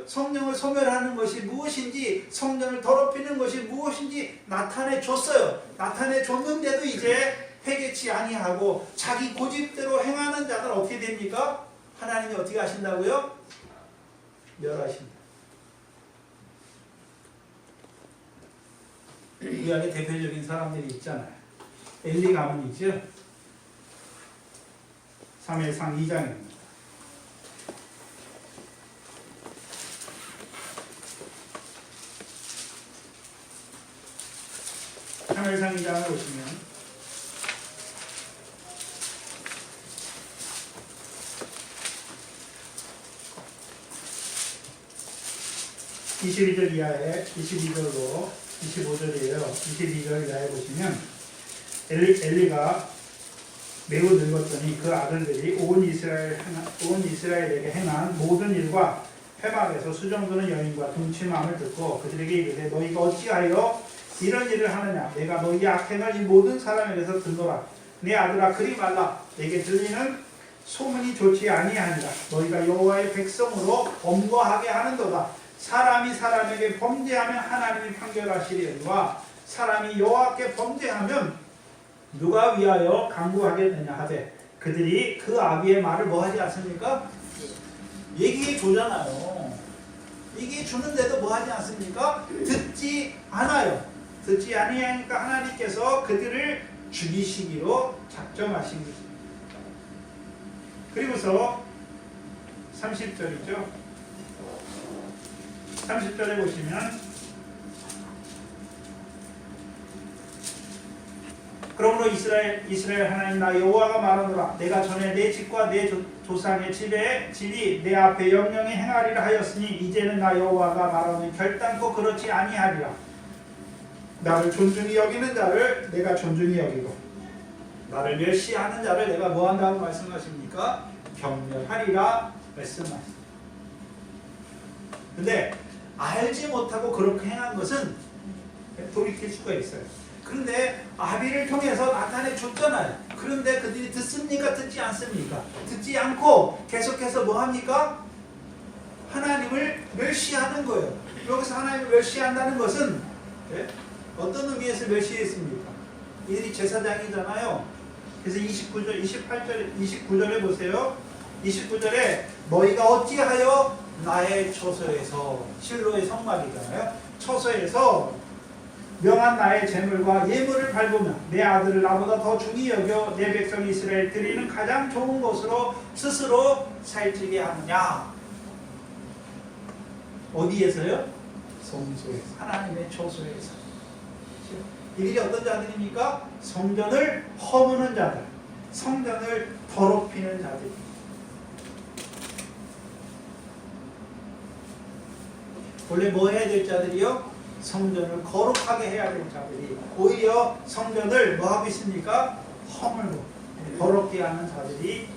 성령을 소멸하는 것이 무엇인지, 성령을 더럽히는 것이 무엇인지 나타내 줬어요. 나타내 줬는데도 이제 회개치 아니하고 자기 고집대로 행하는 자들 어떻게 됩니까? 하나님이 어떻게 하신다고요? 멸하신다. 이 안에 대표적인 사람들이 있잖아요. 엘리 가문이죠. 사무엘상 2장입니다. 사무엘상 2장을 보시면 22절 이하에 22절로 25절이에요. 22절 이하에 보시면 엘리가 매우 늙었더니 그 아들들이 온 이스라엘에게 행한 모든 일과 회막에서 수정드는 여인과 동침함을 듣고 그들에게 이르되 너희가 어찌하여 이런 일을 하느냐? 내가 너희 악행을 이 모든 사람에게서 듣노라. 내 아들아 그리 말라. 내게 들리는 소문이 좋지 아니하니라. 너희가 여호와의 백성으로 범거하게 하는도다. 사람이 사람에게 범죄하면 하나님이 판결하시리니와 사람이 여호와께 범죄하면 누가 위하여 강구하겠느냐 하되 그들이 그 아비의 말을 뭐 하지 않습니까? 얘기해 주잖아요. 얘기해 주는데도 뭐 하지 않습니까? 듣지 않아요. 듣지 아니하니까 하나님께서 그들을 죽이시기로 작정하신 것입니다. 그리고서 30절이죠. 30절에 보시면 그러므로 이스라엘 하나님 나 여호와가 말하노라. 내가 전에 내 집과 내 조상의 집이 내 앞에 영영히 행하리라 하였으니 이제는 나 여호와가 말하노니 결단코 그렇지 아니하리라. 나를 존중히 여기는 자를 내가 존중히 여기고 나를 멸시하는 자를 내가 뭐한다고 말씀하십니까? 경멸하리라 말씀하십니다. 근데 알지 못하고 그렇게 행한 것은 돌이킬 수가 있어요. 그런데 아비를 통해서 나타내 줬잖아요. 그런데 그들이 듣습니까? 듣지 않습니까? 듣지 않고 계속해서 뭐 합니까? 하나님을 멸시하는 거예요. 여기서 하나님을 멸시한다는 것은 어떤 의미에서 멸시했습니까? 이들이 제사장이잖아요. 그래서 29절에 보세요. 29절에 너희가 어찌하여 나의 처소에서, 실로의 성막이잖아요. 처소에서 명한 나의 재물과 예물을 밟으며 내 아들을 나보다 더 중히 여겨 내 백성 이스라엘 드리는 가장 좋은 것으로 스스로 살찌게 하느냐. 어디에서요? 성소에서, 하나님의 처소에서. 이들이 어떤 자들입니까? 성전을 허무는 자들, 성전을 더럽히는 자들. 원래 뭐 해야 될 자들이요? 성전을 거룩하게 해야 될 자들이 오히려 성전을 뭐 하고 있습니까? 허물고 더럽게 하는 자들이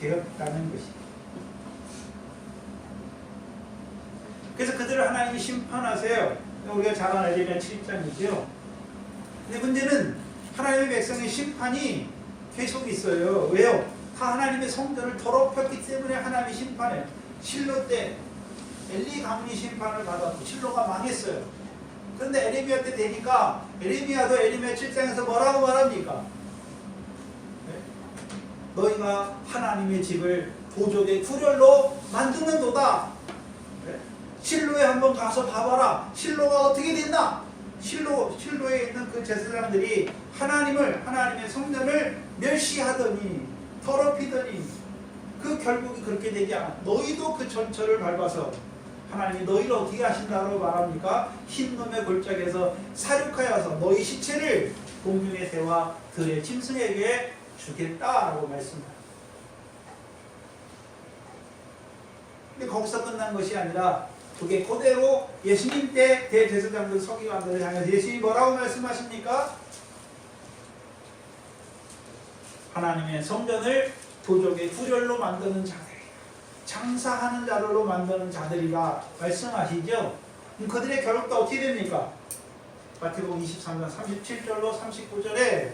되었다는 것입니다. 그래서 그들을 하나님이 심판하세요. 우리가 잘 아는 에레미야 7장이죠. 근데 문제는 하나님의 백성의 심판이 계속 있어요. 왜요? 다 하나님의 성전을 더럽혔기 때문에 하나님이 심판해요. 실로 때 엘리 가문이 심판을 받았고 실로가 망했어요. 그런데 에레미야 때 되니까 에레미야도 에레미야 7장에서 뭐라고 말합니까? 너희가 하나님의 집을 도적의 굴혈로 만드는도다. 실로에 한번 가서 봐봐라. 실로가 어떻게 됐나? 실로에 있는 그 제사장들이 하나님의 성전을 멸시하더니 더럽히더니 그 결국이 그렇게 되지 않아. 너희도 그 전처를 밟아서 하나님이 너희를 어떻게 하신다고 말합니까? 흰놈의 골짜기에서 사륙하여서 너희 시체를 공중의 새와 들의 짐승에게 주겠다라고 말씀합니다. 근데 거기서 끝난 것이 아니라 그게 그대로 예수님 때 대제사장들 서기관들을 향해서 예수님이 뭐라고 말씀하십니까? 하나님의 성전을 도적의 굴혈로 만드는 자들, 장사하는 자들로 만드는 자들이라 말씀하시죠. 그럼 그들의 결과가 어떻게 됩니까? 마태복음 23장 37절로 39절에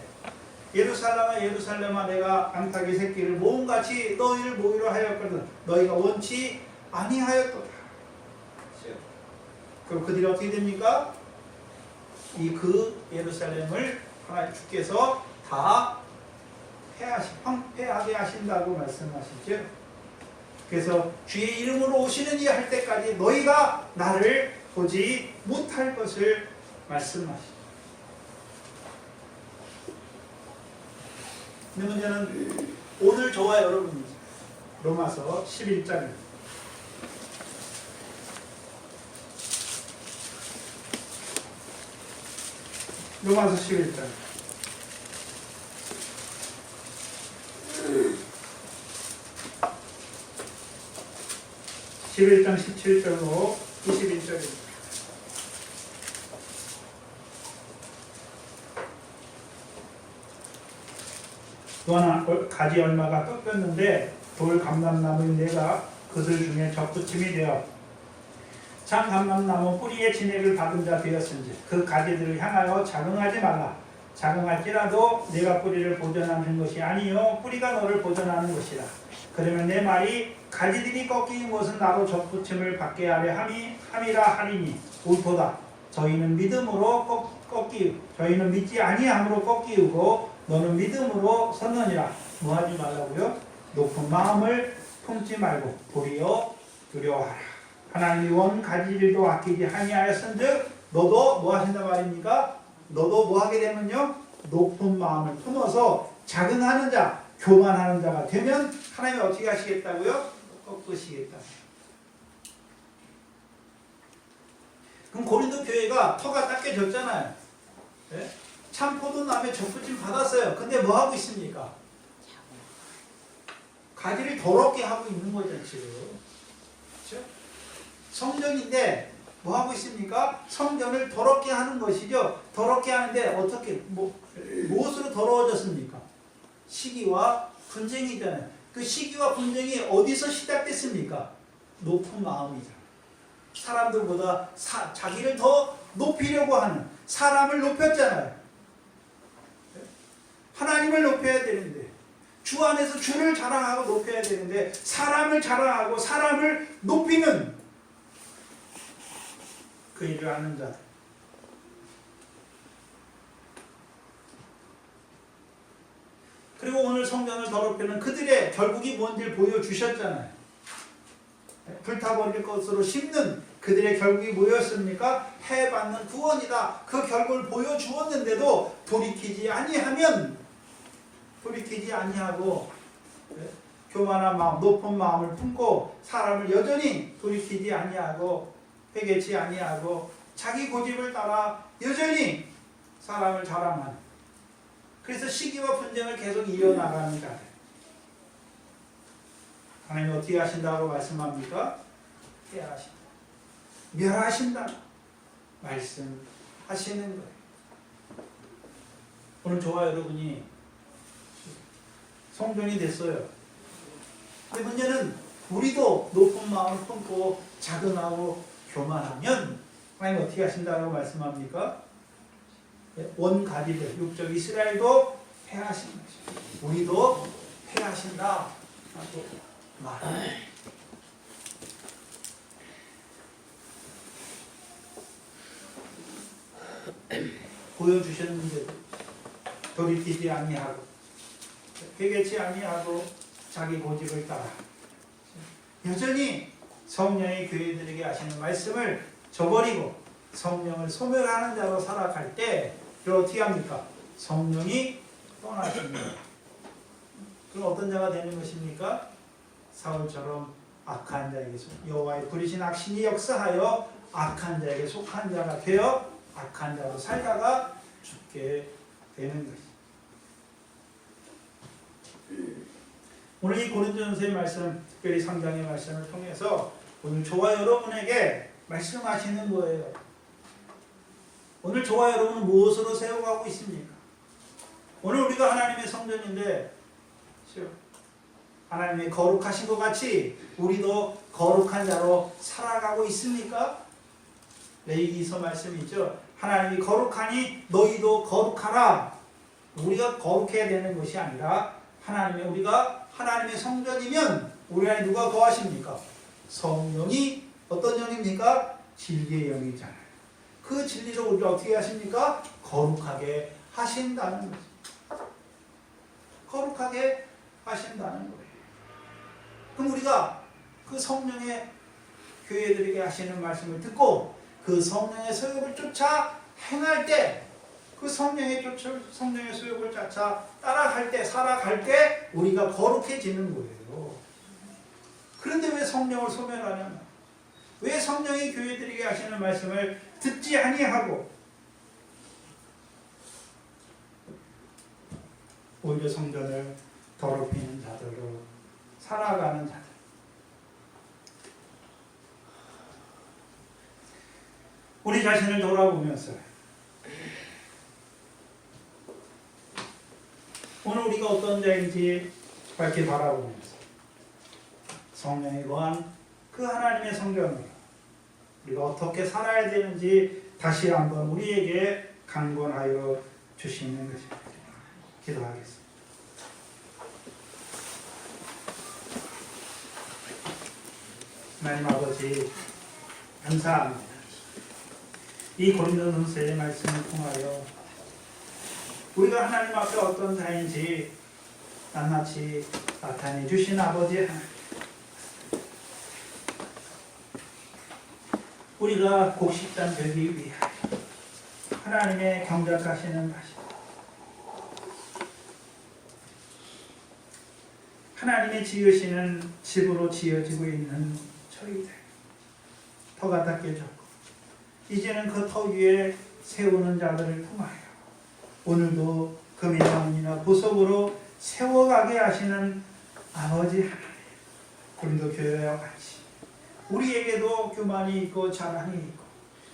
예루살렘아 예루살렘아 내가 암탉의 새끼를 모음같이 너희를 모이려 하였거든 너희가 원치 아니하였도다. 그럼 그 뒤에 어떻게 됩니까? 이 그 예루살렘을 하나님 주께서 다 황폐하게 하신다고 말씀하시죠. 그래서 주의 이름으로 오시는 이 할 때까지 너희가 나를 보지 못할 것을 말씀하시죠. 근데 문제는 오늘 저와 여러분이 로마서 11장입니다. 로마서 11장 11장 17절로 21절입니다. 또 하나 가지 얼마가 꺾였는데 돌 감람나무인 내가 그들 중에 적부침이 되어 참 감람나무 뿌리의 진액을 받은 자 되었은지 그 가지들을 향하여 자긍하지 말라. 자긍할지라도 내가 뿌리를 보존하는 것이 아니요 뿌리가 너를 보존하는 것이라. 그러면 내 말이 가지들이 꺾이는 것은 나로 적부침을 받게 하려 함이라 하리니 옳도다. 저희는 믿음으로 저희는 믿지 아니함으로 꺾이우고 너는 믿음으로 섰느니라. 뭐 하지 말라고요? 높은 마음을 품지 말고 도리어 두려워하라. 하나님이 원 가지들도 아끼지 아니하였은즉 너도 뭐 하신단 말입니까? 너도 뭐 하게 되면요? 높은 마음을 품어서 자긍하는 자, 교만하는 자가 되면 하나님이 어떻게 하시겠다고요? 꺾으시겠다. 그럼 고린도 교회가 터가 닦여졌잖아요. 네? 참 포도나무에 적부침 받았어요. 근데 뭐 하고 있습니까? 가지를 더럽게 하고 있는 거죠, 지금. 그렇죠? 성전인데 뭐 하고 있습니까? 성전을 더럽게 하는 것이죠. 더럽게 하는데 어떻게 무엇으로 더러워졌습니까? 시기와 분쟁이잖아요. 그 시기와 분쟁이 어디서 시작됐습니까? 높은 마음이잖아요. 사람들보다 자기를 더 높이려고 하는 사람을 높였잖아요. 하나님을 높여야 되는데 주 안에서 주를 자랑하고 높여야 되는데 사람을 자랑하고 사람을 높이는 그 일을 하는 자들. 그리고 오늘 성전을 더럽히는 그들의 결국이 뭔지를 보여주셨잖아요. 불타버릴 것으로 심는 그들의 결국이 뭐였습니까? 해받는 구원이다. 그 결과를 보여주었는데도 돌이키지 아니하고 교만한 마음, 높은 마음을 품고 사람을 여전히 돌이키지 아니하고 회개치 아니하고 자기 고집을 따라 여전히 사람을 자랑하는, 그래서 시기와 분쟁을 계속 이어나가는 자들. 하나님 어떻게 하신다고 말씀합니까? 해하신다. 멸하신다. 말씀하시는 거예요. 오늘 저와 여러분이 성전이 됐어요. 근데 문제는 우리도 높은 마음을 품고 자긍하고 교만하면 하나님 어떻게 하신다고 말씀합니까? 원 가지들, 육적 이스라엘도 패하신다. 우리도 패하신다. 라고 말합니다. 보여주셨는데 돌이키지 아니하고 회개치 아니하고 자기 고집을 따라 여전히 성령의 교회들에게 하시는 말씀을 저버리고 성령을 소멸하는 자로 살아갈 때 그걸 어떻게 합니까? 성령이 떠나십니다. 그럼 어떤 자가 되는 것입니까? 사울처럼 악한 자에게 여호와의 부리신 악신이 역사하여 악한 자에게 속한 자가 되어 악한 자로 살다가 죽게 되는 것입니다. 오늘 이 고린도전서의 말씀, 특별히 3장의 말씀을 통해서 오늘 저와 여러분에게 말씀하시는 거예요. 오늘 저와 여러분은 무엇으로 세워가고 있습니까? 오늘 우리가 하나님의 성전인데 하나님이 거룩하신 것 같이 우리도 거룩한 자로 살아가고 있습니까? 레위기서 말씀이 있죠. 하나님이 거룩하니 너희도 거룩하라. 우리가 거룩해야 되는 것이 아니라 우리가 하나님의 성전이면 우리 안에 누가 거하십니까? 성령이 어떤 영입니까? 진리의 영이잖아요. 그 진리로 우리를 어떻게 하십니까? 거룩하게 하신다는 거죠. 거룩하게 하신다는 거예요. 그럼 우리가 그 성령의 교회들에게 하시는 말씀을 듣고 그 성령의 소욕을 쫓아 행할 때, 그 성령의 소욕을 쫓아 따라갈 때, 살아갈 때 우리가 거룩해지는 거예요. 그런데 왜 성령을 소멸하냐? 왜 성령이 교회들에게 하시는 말씀을 듣지 아니하고 오히려 성전을 더럽히는 자들로 살아가는 자들. 우리 자신을 돌아보면서 오늘 우리가 어떤 자인지 밝게 바라보면서 성령에 거한 그 하나님의 성전으로 우리가 어떻게 살아야 되는지 다시 한번 우리에게 강권하여 주시는 것입니다. 기도하겠습니다. 하나님 아버지, 감사합니다. 이 고린도전서의 말씀을 통하여 우리가 하나님 앞에 어떤 자인지 낱낱이 나타내 주신 아버지 하나님, 우리가 곡식단 되기 위하여 하나님의 경작하시는 것이 하나님의 지으시는 집으로 지어지고 있는 저희들 터가 다 깨졌고 이제는 그 터 위에 세우는 자들을 통하여 오늘도 금이나 은이나 보석으로 세워가게 하시는 아버지 하나님, 고린도 교회와 같이 우리에게도 교만이 있고 자랑이 있고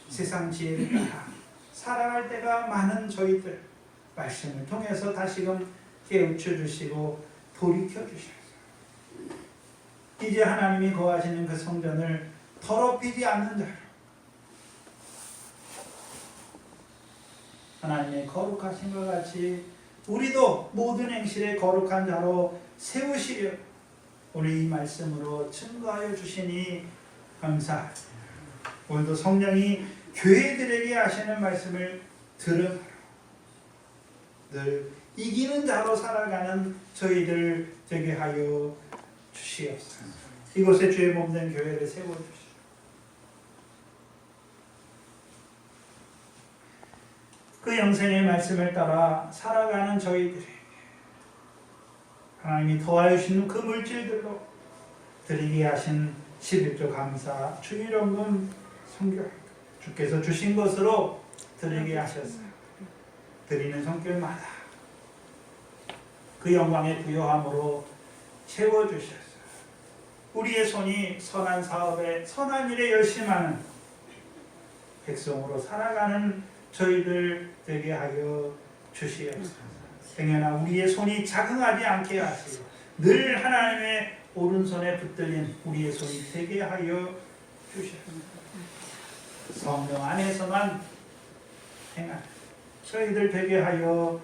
세상 지혜를 따라 살아갈 때가 많은 저희들 말씀을 통해서 다시금 깨우쳐 주시고 돌이켜 주셔서 이제 하나님이 거하시는 그 성전을 더럽히지 않는 자로 하나님의 거룩하신 것 같이 우리도 모든 행실에 거룩한 자로 세우시려 우리 이 말씀으로 증거하여 주시니 감사합니다. 오늘도 성령이 교회들에게 하시는 말씀을 들으므로 늘 이기는 자로 살아가는 저희들 되게 하여 주시옵소서. 이곳에 주의 몸된 교회를 세워주시옵소서. 그 영생의 말씀을 따라 살아가는 저희들에게 하나님이 더하여 주시는 그 물질들로 드리게 하신 11조 감사 주일원금 성결 주께서 주신 것으로 드리게 하셨어요. 드리는 성결마다 그 영광의 부요함으로 채워주셨어요. 우리의 손이 선한 사업에 선한 일에 열심하는 백성으로 살아가는 저희들 되게 하여 주시옵소서. 행여나 우리의 손이 자긍하지 않게 하시고 늘 하나님의 오른손에 붙들린 우리의 손이 되게 하여 주시옵소서. 성령 안에서만 행하는 저희들 되게 하여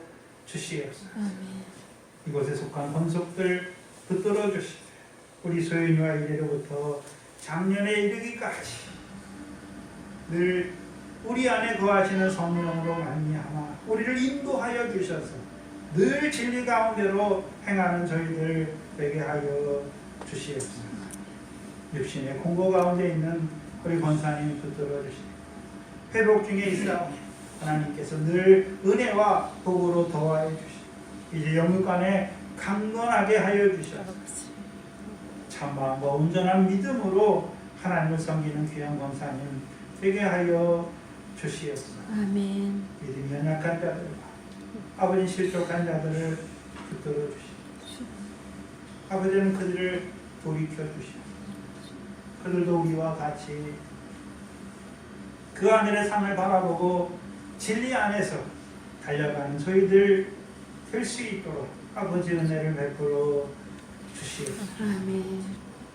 주시옵소서. 이곳에 속한 권속들 붙들어 주시되 우리 소윤이와 이래로부터 작년에 이르기까지 늘 우리 안에 거하시는 성령으로 말미암아 우리를 인도하여 주셔서 늘 진리 가운데로 행하는 저희들 되게 하여 주시옵소서. 육신의 공고 가운데 있는 우리 권사님 붙들어 주시고 회복 중에 있사오니 하나님께서 늘 은혜와 복으로 더하여 주시고 이제 영육간에 강건하게 하여 주셔서 참마음과 온전한 믿음으로 하나님을 섬기는 귀한 권사님 되게 하여 주시옵소서. 아멘. 믿음이 연약한 자들과 아버지 실족한 자들을 붙들어 주시옵소서. 아버지는 그들을 돌이켜 주시옵소서. 그들도 우리와 같이 그 하늘의 상을 바라보고 진리 안에서 달려가는 저희들 될 수 있도록 아버지 은혜를 베풀어 주시옵소서. 아멘.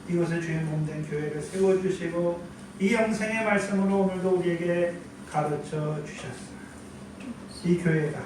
이곳에 주의 몸된 교회를 세워주시고 이 영생의 말씀으로 오늘도 우리에게 가르쳐 주셨어요. 이 교회가